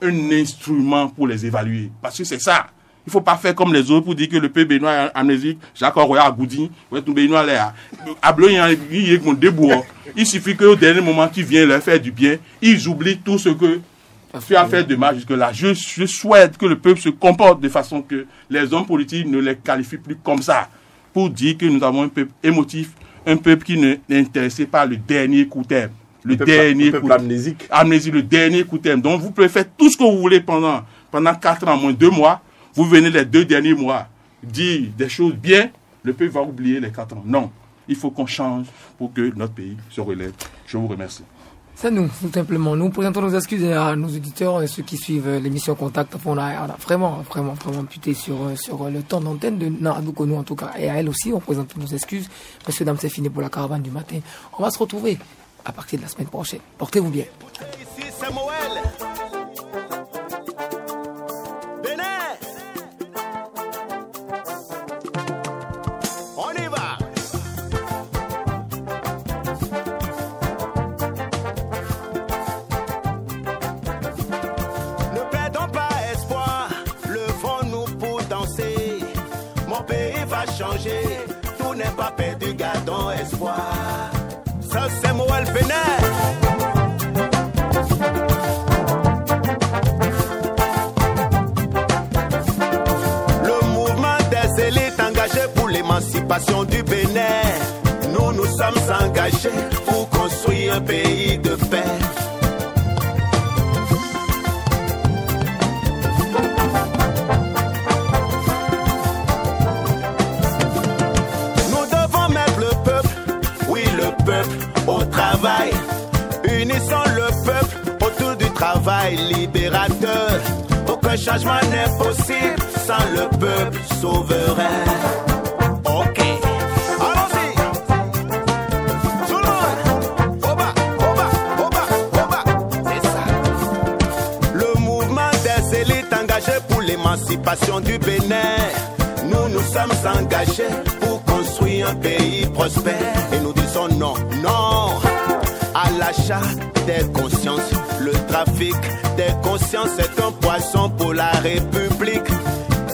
un instrument pour les évaluer. Parce que c'est ça. Il ne faut pas faire comme les autres pour dire que le peuple béninois est amnésique. Jacques Roya a goudi. Tout béninois là. Il suffit qu'au dernier moment qu'ils viennent leur faire du bien, ils oublient tout ce que tu as fait de mal jusque-là. Je souhaite que le peuple se comporte de façon que les hommes politiques ne les qualifient plus comme ça. Pour dire que nous avons un peuple émotif, un peuple qui n'est intéressé par le dernier coup de terme. Le peuple amnésique. Amnésie, le dernier coup de terme. Donc vous pouvez faire tout ce que vous voulez pendant 4 ans, moins 2 mois. Vous venez les 2 derniers mois dire des choses bien, le peuple va oublier les 4 ans. Non, il faut qu'on change pour que notre pays se relève. Je vous remercie. C'est nous, tout simplement. Nous présentons nos excuses à nos auditeurs et ceux qui suivent l'émission Contact. Enfin, on a vraiment puté sur le temps d'antenne de Naradoukonou en tout cas. Et à elle aussi, on présente nos excuses. Messieurs, dames, c'est fini pour la caravane du matin. On va se retrouver à partir de la semaine prochaine. Portez-vous bien. Ici, c'est Moël. changer. Tout n'est pas perdu, gardons espoir. Ça c'est Moël Bénin. Le mouvement des élites engagé pour l'émancipation du Bénin. Nous sommes engagés pour construire un pays de paix. Au travail, unissons le peuple autour du travail libérateur. Aucun changement n'est possible sans le peuple souverain. Ok, allons-y. Tout le monde, au bas, au bas, au bas, au bas. C'est ça. Le mouvement des élites engagé pour l'émancipation du Bénin. Nous sommes engagés pour construire un pays prospère. Et nous disons non, non à l'achat des consciences. Le trafic des consciences est un poisson pour la République.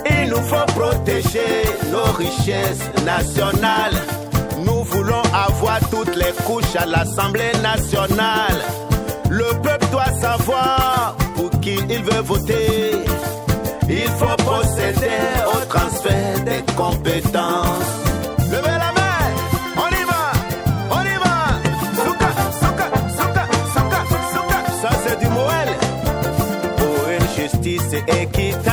Il nous faut protéger nos richesses nationales. Nous voulons avoir toutes les couches à l'Assemblée nationale. Le peuple doit savoir pour qui il veut voter. Il faut procéder au transfert des compétences. Levez la main, on y va, on y va. Souka, souka, souka, souka, souka. Ça c'est du Moël. Pour une justice équitable.